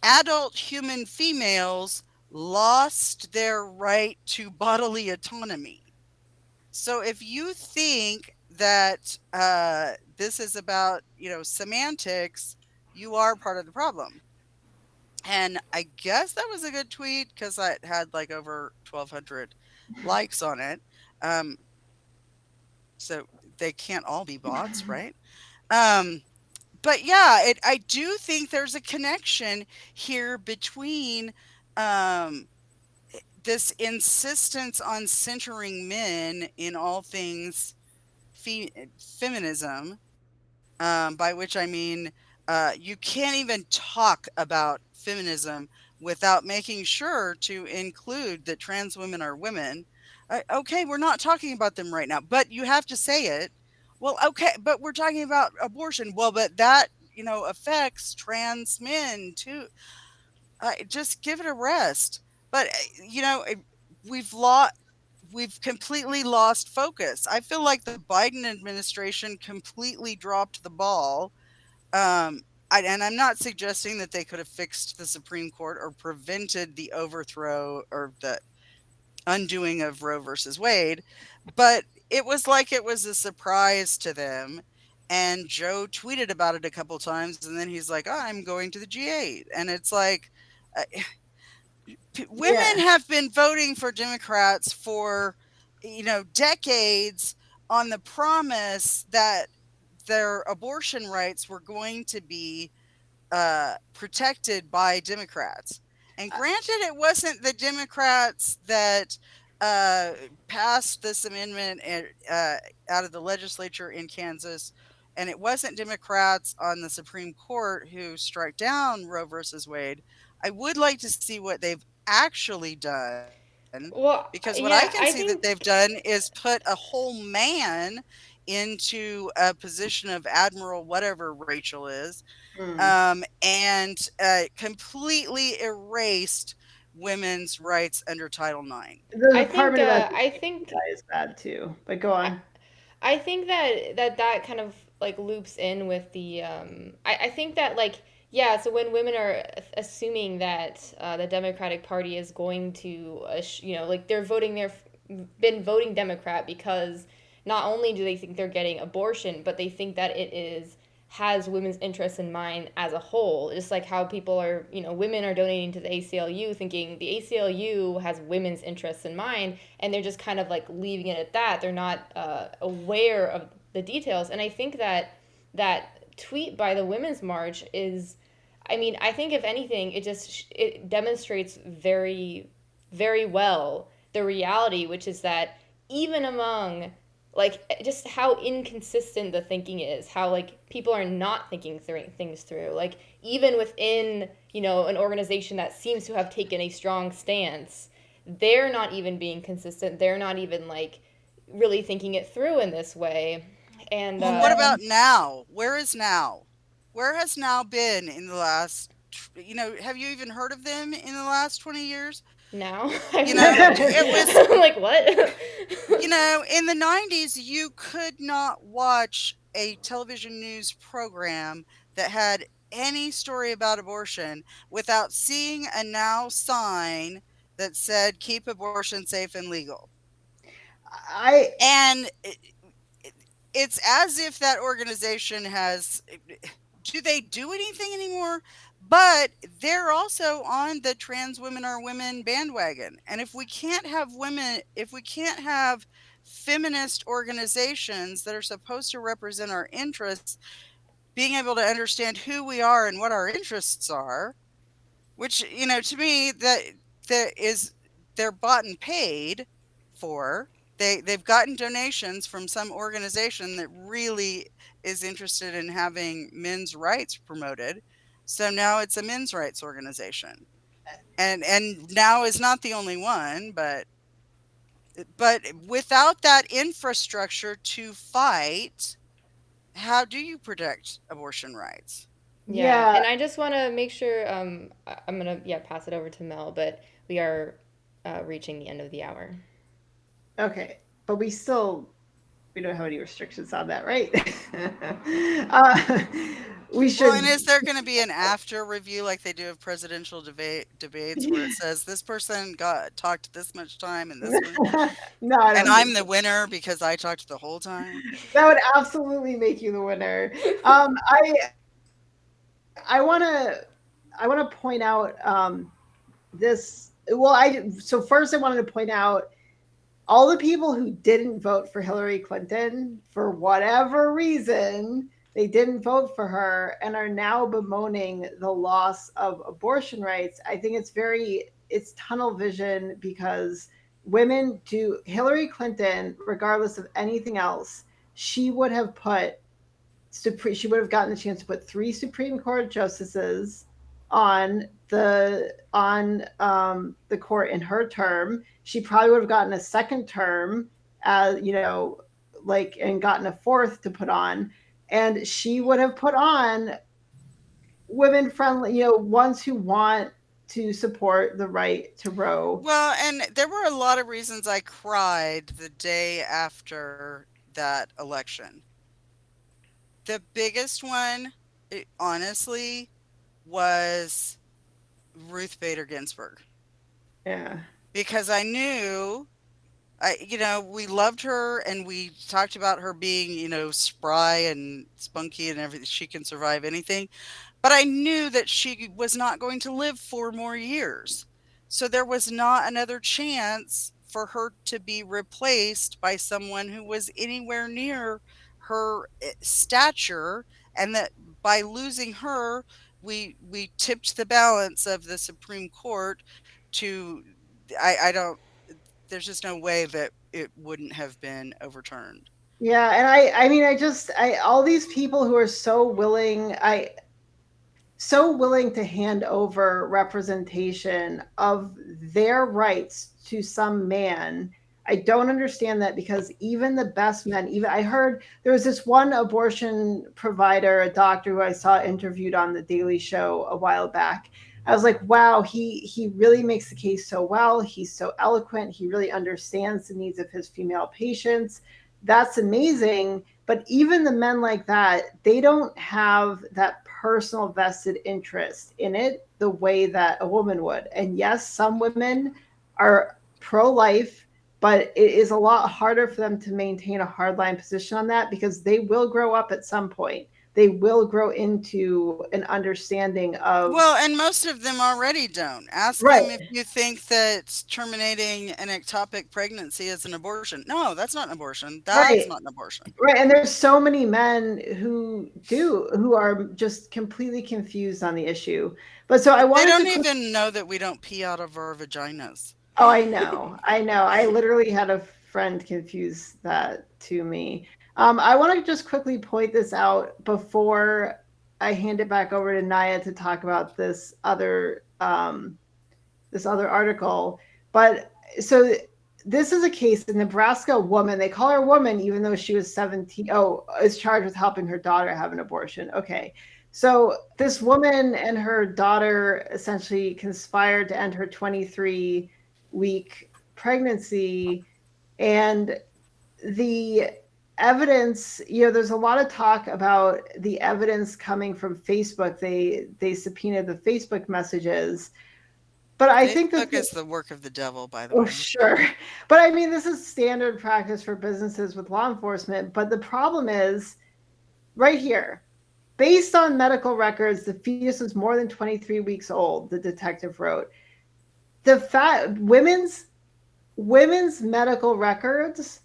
adult human females lost their right to bodily autonomy. So if you think that this is about, semantics, you are part of the problem. And I guess that was a good tweet because I had like over 1,200 likes on it. Um, so they can't all be bots, right? Um, but yeah, I do think there's a connection here between um, this insistence on centering men in all things feminism, by which I mean you can't even talk about feminism without making sure to include that trans women are women. Okay, we're not talking about them right now, but you have to say it. Well, okay, but we're talking about abortion. Well, but that, affects trans men too. Just give it a rest. But we've lost. We've completely lost focus. I feel like the Biden administration completely dropped the ball. And I'm not suggesting that they could have fixed the Supreme Court or prevented the overthrow or the undoing of Roe versus Wade, but it was like it was a surprise to them. And Joe tweeted about it a couple times, and then he's like, oh, I'm going to the G8. And it's like, uh, women yeah. have been voting for Democrats for, decades on the promise that their abortion rights were going to be protected by Democrats. And granted, it wasn't the Democrats that uh, passed this amendment out of the legislature in Kansas, and it wasn't Democrats on the Supreme Court who struck down Roe versus Wade. I would like to see what they've actually done, because what I Well, can see that yeah, they've I done think is put a whole man into a position of admiral, whatever Rachel is, Mm. and completely erased women's rights under Title IX. The I think Department of I Education think guy is bad too. But go I, on. I think that kind of like loops in with the I think that like yeah, so when women are assuming that the Democratic Party is going to like they're voting their been voting Democrat because not only do they think they're getting abortion, but they think that it is has women's interests in mind as a whole. Just like how people are, women are donating to the ACLU thinking the ACLU has women's interests in mind, and they're just kind of like leaving it at that. They're not aware of the details. And I think that that tweet by the Women's March is, I mean, I think if anything, it demonstrates very, very well the reality, which is that even among like just how inconsistent the thinking is, how like people are not thinking things through, like even within an organization that seems to have taken a strong stance, they're not even being consistent, they're not even like really thinking it through in this way. And Well, what about now? Where is now? Where has now been in the last, have you even heard of them in the last 20 years? now I've It was, I'm like what. in the 90s, you could not watch a television news program that had any story about abortion without seeing a now sign that said keep abortion safe and legal. I And it's as if that organization has, do they do anything anymore? But they're also on the trans women are women bandwagon. And if we can't have women, if we can't have feminist organizations that are supposed to represent our interests, being able to understand who we are and what our interests are, which, to me, that is, they're bought and paid for. They've gotten donations from some organization that really is interested in having men's rights promoted. So now it's a men's rights organization. And now is not the only one, but without that infrastructure to fight, how do you protect abortion rights? Yeah, yeah, and I just want to make sure I'm gonna pass it over to Mel, but we are reaching the end of the hour. okay, but we don't have any restrictions on that, right? uh, we Well, and should. is there gonna be an after review like they do of presidential debates where it says this person got talked this much time and this one, No, I and don't think I'm the so. winner because I talked the whole time? That would absolutely make you the winner. I wanna point out this. Well, so first I wanted to point out all the people who didn't vote for Hillary Clinton for whatever reason, they didn't vote for her and are now bemoaning the loss of abortion rights. I think it's tunnel vision because women do Hillary Clinton, regardless of anything else, she would have put she would have gotten the chance to put three Supreme Court justices on the court in her term. She probably would have gotten a second term, like, and gotten a fourth to put on, and she would have put on women friendly, ones who want to support the right to row. Well, and there were a lot of reasons I cried the day after that election. The biggest one, honestly, was Ruth Bader Ginsburg, Yeah, because I knew, we loved her and we talked about her being, spry and spunky and everything. She can survive anything. But I knew that she was not going to live 4 more years. So there was not another chance for her to be replaced by someone who was anywhere near her stature, and that by losing her, we tipped the balance of the Supreme Court to, I don't, there's just no way that it wouldn't have been overturned. yeah, and I mean, I all these people who are so willing to hand over representation of their rights to some man. I don't understand that, because even the best men, even I heard there was this one abortion provider, a doctor who I saw interviewed on the Daily Show a while back. I was like, wow, he really makes the case so well. He's so eloquent. He really understands the needs of his female patients. That's amazing. But even the men like that, they don't have that personal vested interest in it the way that a woman would. And yes, some women are pro life, but it is a lot harder for them to maintain a hardline position on that, because they will grow up at some point. They will grow into an understanding of, Well, and most of them already don't. Ask right, them if you think that terminating an ectopic pregnancy is an abortion. No, that's not an abortion. That's right, not an abortion. right. And there's so many men who are just completely confused on the issue. But so I They wanted don't to even know that we don't pee out of our vaginas. Oh, I know. I know. I literally had a friend confuse that to me. I want to just quickly point this out before I hand it back over to Naya to talk about this other article. But so this is a case, a Nebraska woman. They call her a woman even though she was 17. Oh, is charged with helping her daughter have an abortion. Okay. So this woman and her daughter essentially conspired to end her 23-week pregnancy. And the evidence, there's a lot of talk about the evidence coming from Facebook. They subpoenaed the Facebook messages, But I think the Facebook thing, is the work of the devil, by the oh, way. sure. But I mean, this is standard practice for businesses with law enforcement. But the problem is right here. Based on medical records, the fetus was more than 23 weeks old, the detective wrote. The fact women's medical records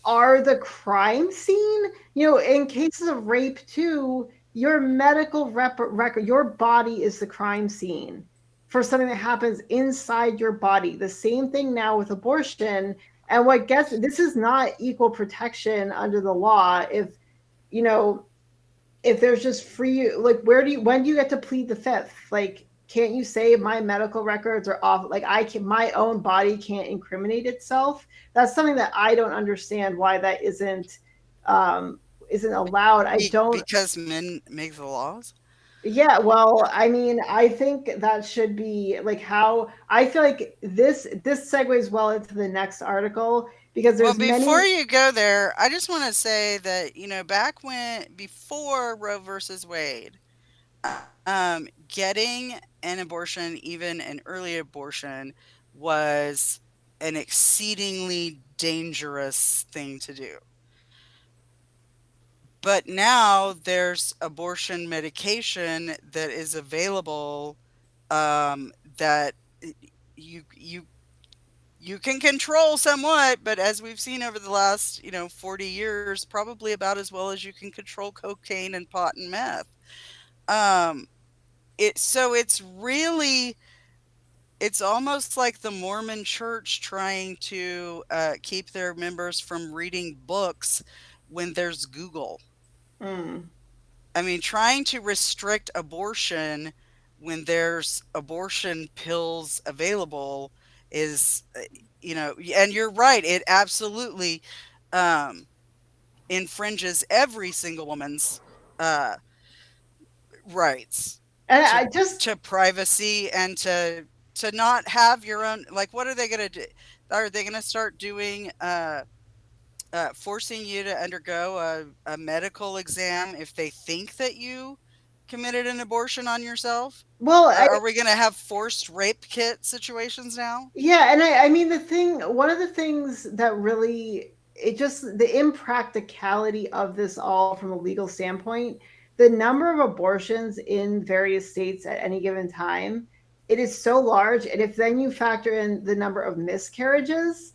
are the crime scene. In cases of rape too, your medical record, your body is the crime scene for something that happens inside your body. The same thing now with abortion. And what gets this is not equal protection under the law. You know, if there's just free, like, when do you get to plead the fifth? Like, can't you say my medical records are off? Like, my own body can't incriminate itself. That's something that I don't understand why that isn't allowed. I don't. Because men make the laws? Yeah, well, I mean, I think that should be like how I feel like this segues well into the next article because Well, there's before many. you go there, I just want to say that, back before Roe versus Wade, getting an abortion, even an early abortion, was an exceedingly dangerous thing to do. But now there's abortion medication that is available, that y- you you can control somewhat, but as we've seen over the last, 40 years, probably about as well as you can control cocaine and pot and meth. Um, it's really, it's almost like the Mormon church trying to keep their members from reading books when there's Google. Mm. I mean, trying to restrict abortion when there's abortion pills available is, and you're right, it absolutely um, infringes every single woman's uh, rights And to I just privacy and to not have your own. Like, what are they going to do? Are they going to start doing? Forcing you to undergo a medical exam if they think that you committed an abortion on yourself? well, Are we going to have forced rape kit situations now? yeah, and I mean one of the things that really, it just, the impracticality of this all from a legal standpoint, the number of abortions in various states at any given time, it is so large. And if then you factor in the number of miscarriages,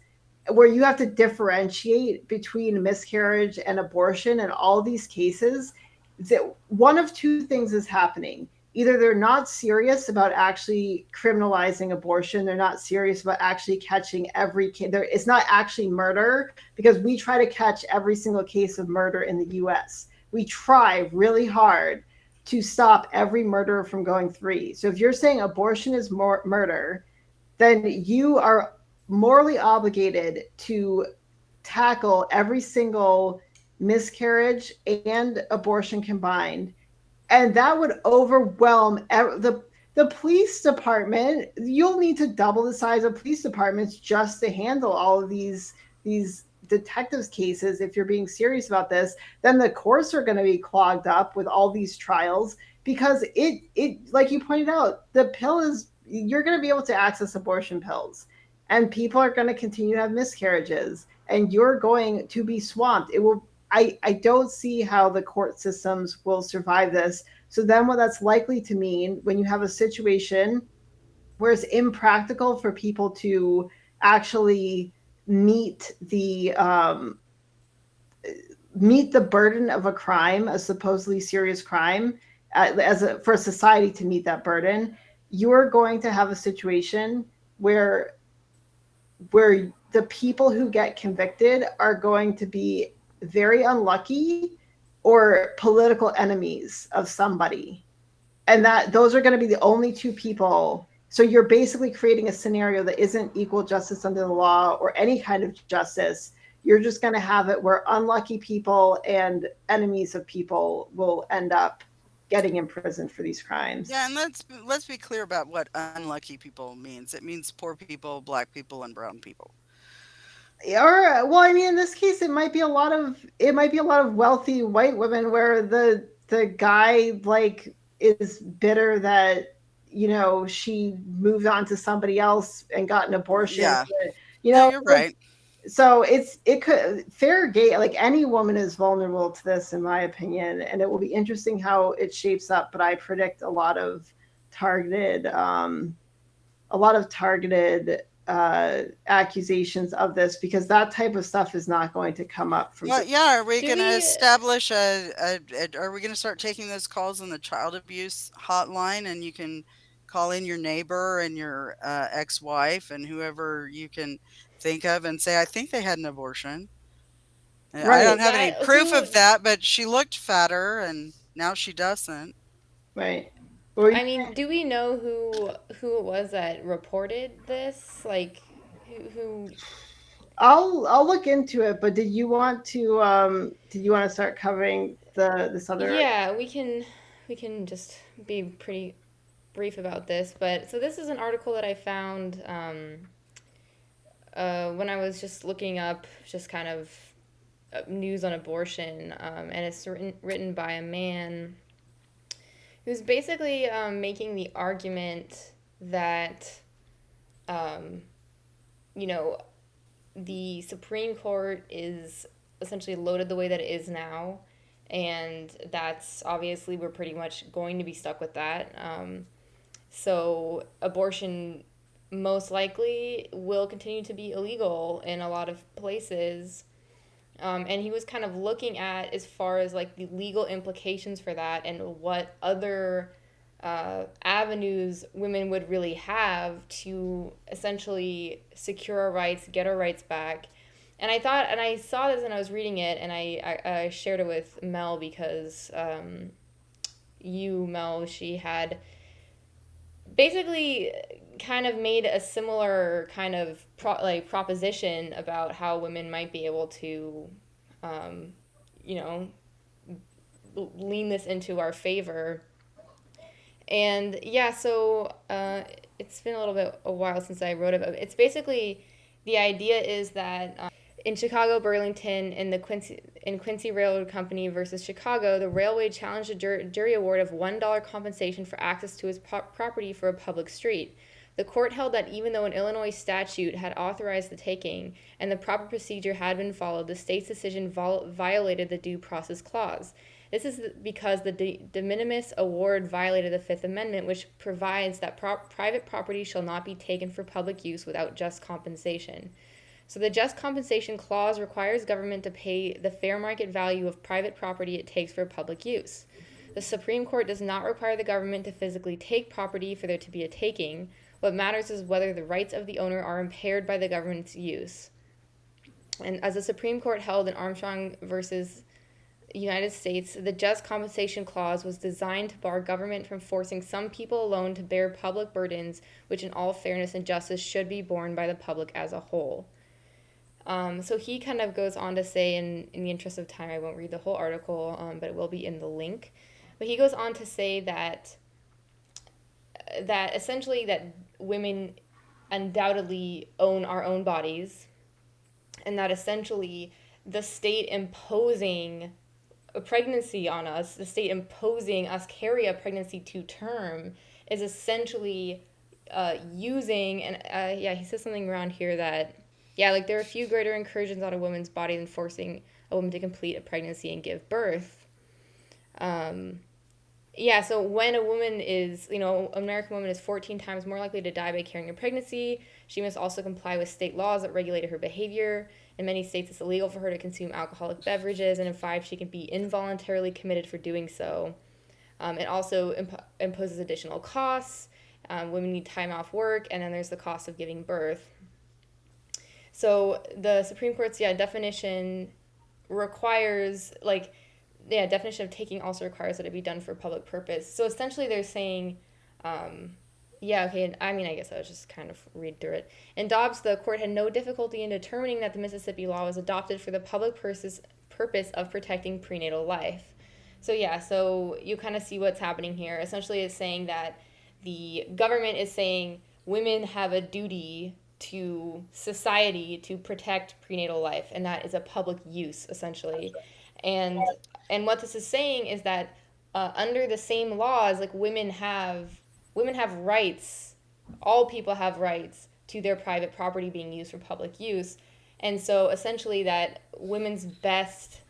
where you have to differentiate between miscarriage and abortion in all these cases, that one of two things is happening. Either they're not serious about actually criminalizing abortion, they're not serious about actually catching every case. It's not actually murder, because we try to catch every single case of murder in the US. We try really hard to stop every murderer from going free. So if you're saying abortion is more murder, then you are morally obligated to tackle every single miscarriage and abortion combined, and that would overwhelm the police department. You'll need to double the size of police departments just to handle all of these detectives cases. If you're being serious about this, then the courts are going to be clogged up with all these trials, because it like you pointed out, the pill is, you're going to be able to access abortion pills, and people are going to continue to have miscarriages, and you're going to be swamped. It will, I don't see how the court systems will survive this. So then what that's likely to mean, when you have a situation where it's impractical for people to actually meet the burden of a crime, a supposedly serious crime, for society to meet that burden, you're going to have a situation where the people who get convicted are going to be very unlucky or political enemies of somebody, and that those are going to be the only two people. So you're basically creating a scenario that isn't equal justice under the law or any kind of justice. You're just going to have it where unlucky people and enemies of people will end up getting imprisoned for these Yeah, crimes. and let's be clear about what unlucky people means. It means poor people, black people, and brown people. Or, well, I mean, in this case, it might be a lot of wealthy white women where the guy, like, is bitter that she moved on to somebody else and got an abortion. Yeah. You No, know, you're right. so it could fair gate, like any woman is vulnerable to this in my opinion, and it will be interesting how it shapes up, but I predict targeted um a lot of targeted accusations of this, because that type of stuff is not going to come up from. Well, yeah, are we Do going to we establish are we going to start taking those calls on the child abuse hotline, and you can call in your neighbor and your ex-wife and whoever you can think of and say, I think they had an abortion. I Right, don't have any that proof who of that, but she looked fatter and now she doesn't. right. Or I mean, do we know who it was that reported this? Like who I'll look into it, but did you want to start covering this other? Yeah, we can just be pretty brief about this, but so this is an article that I found when I was just looking up just kind of news on abortion, and it's written by a man who's basically making the argument that um, you know the Supreme Court is essentially loaded the way that it is now, and that's obviously we're pretty much going to be stuck with that. So abortion most likely will continue to be illegal in a lot of places. And he was kind of looking at as far as like the legal implications for that and what other avenues women would really have to essentially secure our rights, get our rights back. And I thought, and I saw this and I was reading it, and I shared it with Mel because Mel, she had basically kind of made a similar kind of proposition about how women might be able to, um, you know, lean this into our favor. And yeah, so it's been a while since I wrote it, but it's basically the idea is that in Chicago, Burlington, in Quincy Railroad Company versus Chicago, the railway challenged a jury award of $1 compensation for access to its property for a public street. The court held that even though an Illinois statute had authorized the taking and the proper procedure had been followed, the state's decision violated the Due Process Clause. This is because the de minimis award violated the Fifth Amendment, which provides that private property shall not be taken for public use without just compensation. So the just compensation clause requires government to pay the fair market value of private property it takes for public use. The Supreme Court does not require the government to physically take property for there to be a taking. What matters is whether the rights of the owner are impaired by the government's use. And as the Supreme Court held in Armstrong versus United States, the just compensation clause was designed to bar government from forcing some people alone to bear public burdens, which in all fairness and justice should be borne by the public as a whole. So he kind of goes on to say, in the interest of time, I won't read the whole article, but it will be in the link. But he goes on to say that essentially that women undoubtedly own our own bodies, and that essentially the state imposing a pregnancy on us, the state imposing us carry a pregnancy to term, is essentially using, and yeah, he says something around here that, yeah, like there are few greater incursions on a woman's body than forcing a woman to complete a pregnancy and give birth. Yeah, so when a woman is, an American woman is 14 times more likely to die by carrying a pregnancy, she must also comply with state laws that regulate her behavior. In many states, it's illegal for her to consume alcoholic beverages, and in 5, she can be involuntarily committed for doing so. It also imposes additional costs. Women need time off work, and then there's the cost of giving birth. So the Supreme Court's definition requires definition of taking also requires that it be done for public purpose. So essentially, they're saying, I mean, I guess I was just kind of read through it. In Dobbs, the court had no difficulty in determining that the Mississippi law was adopted for the public purpose of protecting prenatal life. So so you kind of see what's happening here. Essentially, it's saying that the government is saying women have a duty to society to protect prenatal life, and that is a public use, essentially. And what this is saying is that under the same laws, like women have women have rights. All people have rights to their private property being used for public use. And so essentially, that women's best,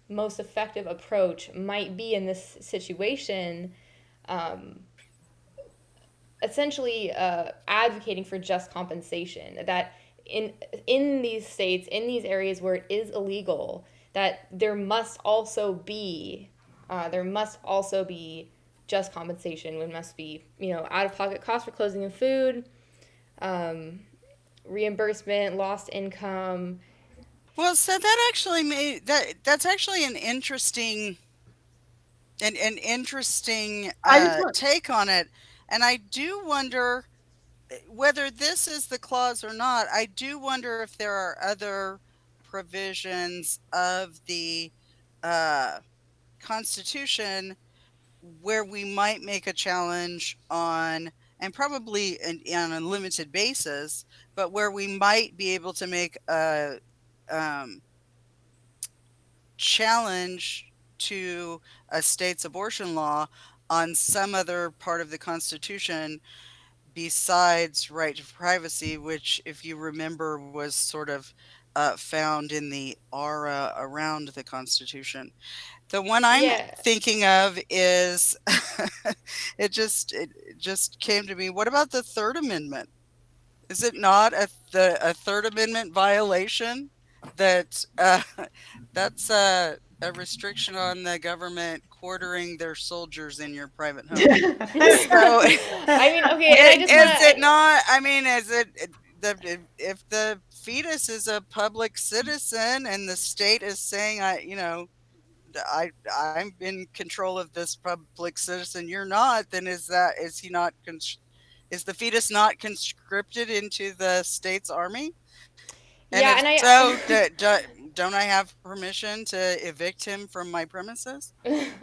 most effective approach might be in this situation, um, essentially advocating for just compensation. That in these states, in these areas where it is illegal, that there must also be just compensation. It must be, out of pocket costs for clothing and food, um, reimbursement, lost income. Well, so that actually made that's actually an interesting I just want, take on it. And I do wonder whether this is the clause or not. I do wonder if there are other provisions of the uh, Constitution where we might make a challenge on, and probably on a limited basis, but where we might be able to make a um, challenge to a state's abortion law on some other part of the Constitution besides right to privacy, which, if you remember, was sort of found in the aura around the Constitution. The one I'm Yeah. thinking of is it just came to me. What about the Third Amendment? Is it not a Third Amendment violation that that's a restriction on the government quartering their soldiers in your private home? So I mean, okay, and I just want is it to. not? I mean, is it if the fetus is a public citizen and the state is saying, I'm in control of this public citizen, you're not, then is he not is the fetus not conscripted into the state's army? And Yeah, if and I. so, don't I have permission to evict him from my premises?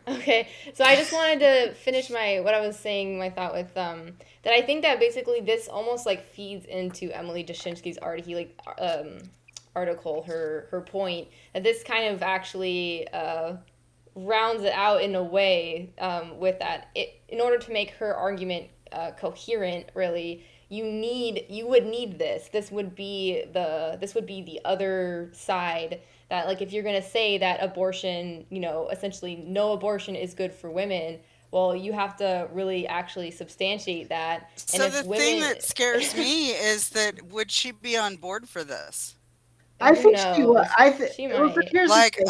Okay, so I just wanted to finish what I was saying, my thought with that I think that basically this almost like feeds into Emily Jashinsky's article, her point that this kind of actually rounds it out in a way, with that in order to make her argument coherent, really you would need this would be the other side, that, like, if you're going to say that abortion, essentially no abortion is good for women, well, you have to really actually substantiate that. And So if the thing women that scares me is that would she be on board for this? I who think she would. knows, she Well, so might. here's the Like thing.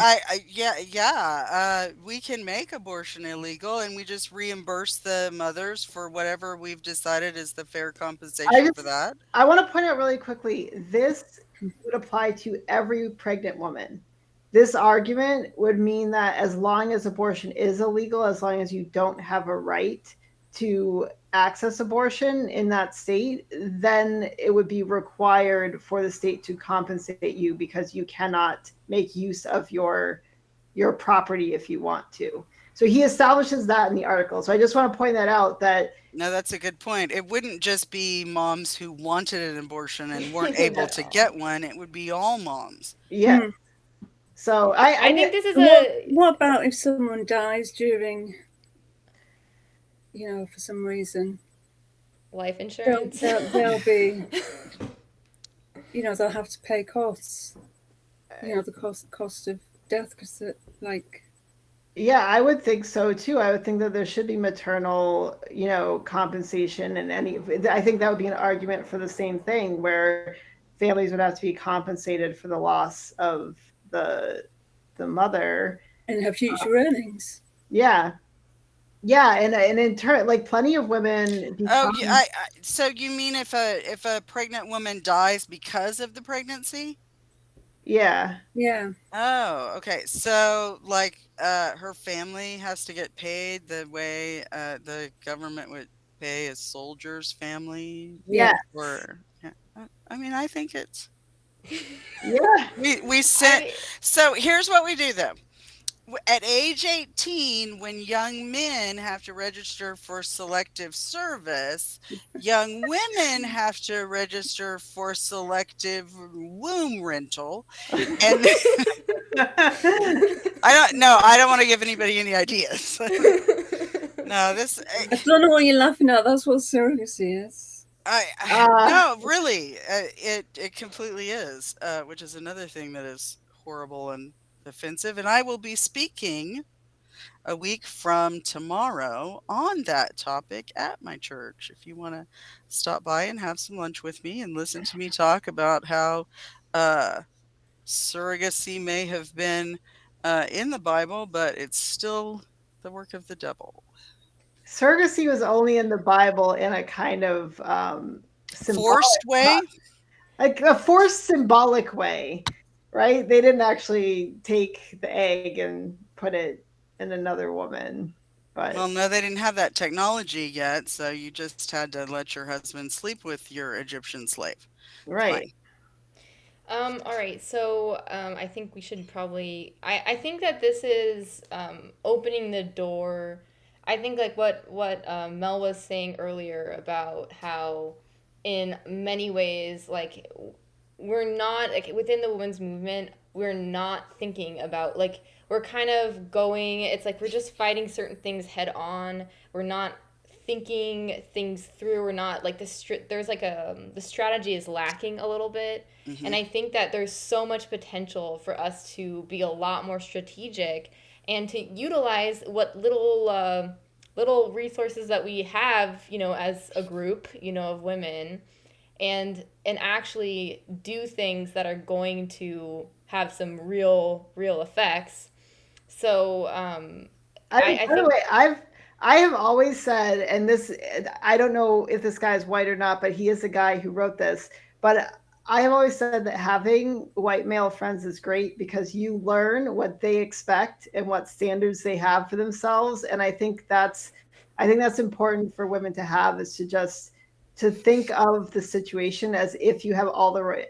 we can make abortion illegal, and we just reimburse the mothers for whatever we've decided is the fair I compensation for just that. I want to point out really quickly, this would apply to every pregnant woman. This argument would mean that as long as abortion is illegal, as long as you don't have a right to access abortion in that state, then it would be required for the state to compensate you because you cannot make use of your property if you want to. So he establishes that in the article. So I just want to point that out, that No, that's a good point. It wouldn't just be moms who wanted an abortion and weren't able to No. get one. It would be all moms. yeah. Hmm. So I think this is And a what about if someone dies during, for some reason? life insurance. They'll be, they'll have to pay costs. The cost of death, because like. yeah, I would think so too. I would think that there should be maternal, compensation, and I think that would be an argument for the same thing, where families would have to be compensated for the loss of the mother And her future earnings. Yeah, yeah, and in turn, like, plenty of women Oh, become. yeah. So you mean if a pregnant woman dies because of the pregnancy? Yeah, Yeah. Oh, okay. So, like, her family has to get paid the way the government would pay a soldier's family, yeah, or yeah. I mean, I think it's yeah. we I sent. mean, So here's what we do though. At age 18, when young men have to register for selective service, young women have to register for selective womb rental. And I don't know. I don't want to give anybody any ideas. No, this I don't know what you're laughing at. That's what surrogacy is. Uh, no, really, it completely is, which is another thing that is horrible and offensive. And I will be speaking a week from tomorrow on that topic at my church. If you want to stop by and have some lunch with me and listen to me talk about how uh, surrogacy may have been in the Bible, but it's still the work of the devil. surrogacy was only in the Bible in a kind of symbolic, Forced way? like a forced symbolic way, right? They didn't actually take the egg and put it in another woman, but Well, no, they didn't have that technology yet, so you just had to let your husband sleep with your Egyptian slave. right. Fine. All right, so I think we should probably. I think that this is opening the door. I think like what Mel was saying earlier about how, in many ways, like we're not like within the women's movement, we're not thinking about like we're kind of going. It's like we're just fighting certain things head on. We're not thinking things through. We're not like there's like the strategy is lacking a little bit, and Hmm. I think that there's so much potential for us to be a lot more strategic and to utilize what little resources that we have, as a group, of women, and actually do things that are going to have some real effects. So I By the think. way, I have always said, and this I don't know if this guy is white or not, but he is the guy who wrote this. But I have always said that having white male friends is great because you learn what they expect and what standards they have for themselves. And I think that's important for women to have is to just to think of the situation as if you have all the right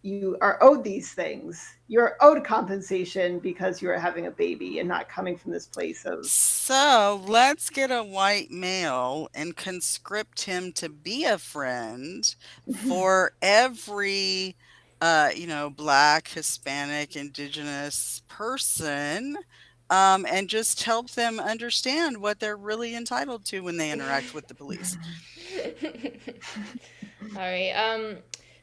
you are owed these things. You're owed compensation because you are having a baby and not coming from this place of So let's get a white male and conscript him to be a friend for every, black, Hispanic, indigenous person, and just help them understand what they're really entitled to when they interact with the police. All right.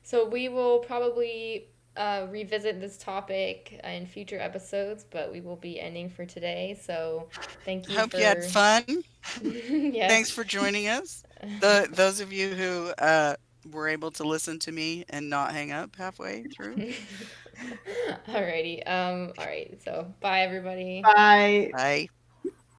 So we will probably revisit this topic in future episodes, but we will be ending for today. So thank you Hope you had for. fun. Yes. Thanks for joining us. Those of you who were able to listen to me and not hang up halfway through. Alrighty. All right. So bye, everybody. by Bye.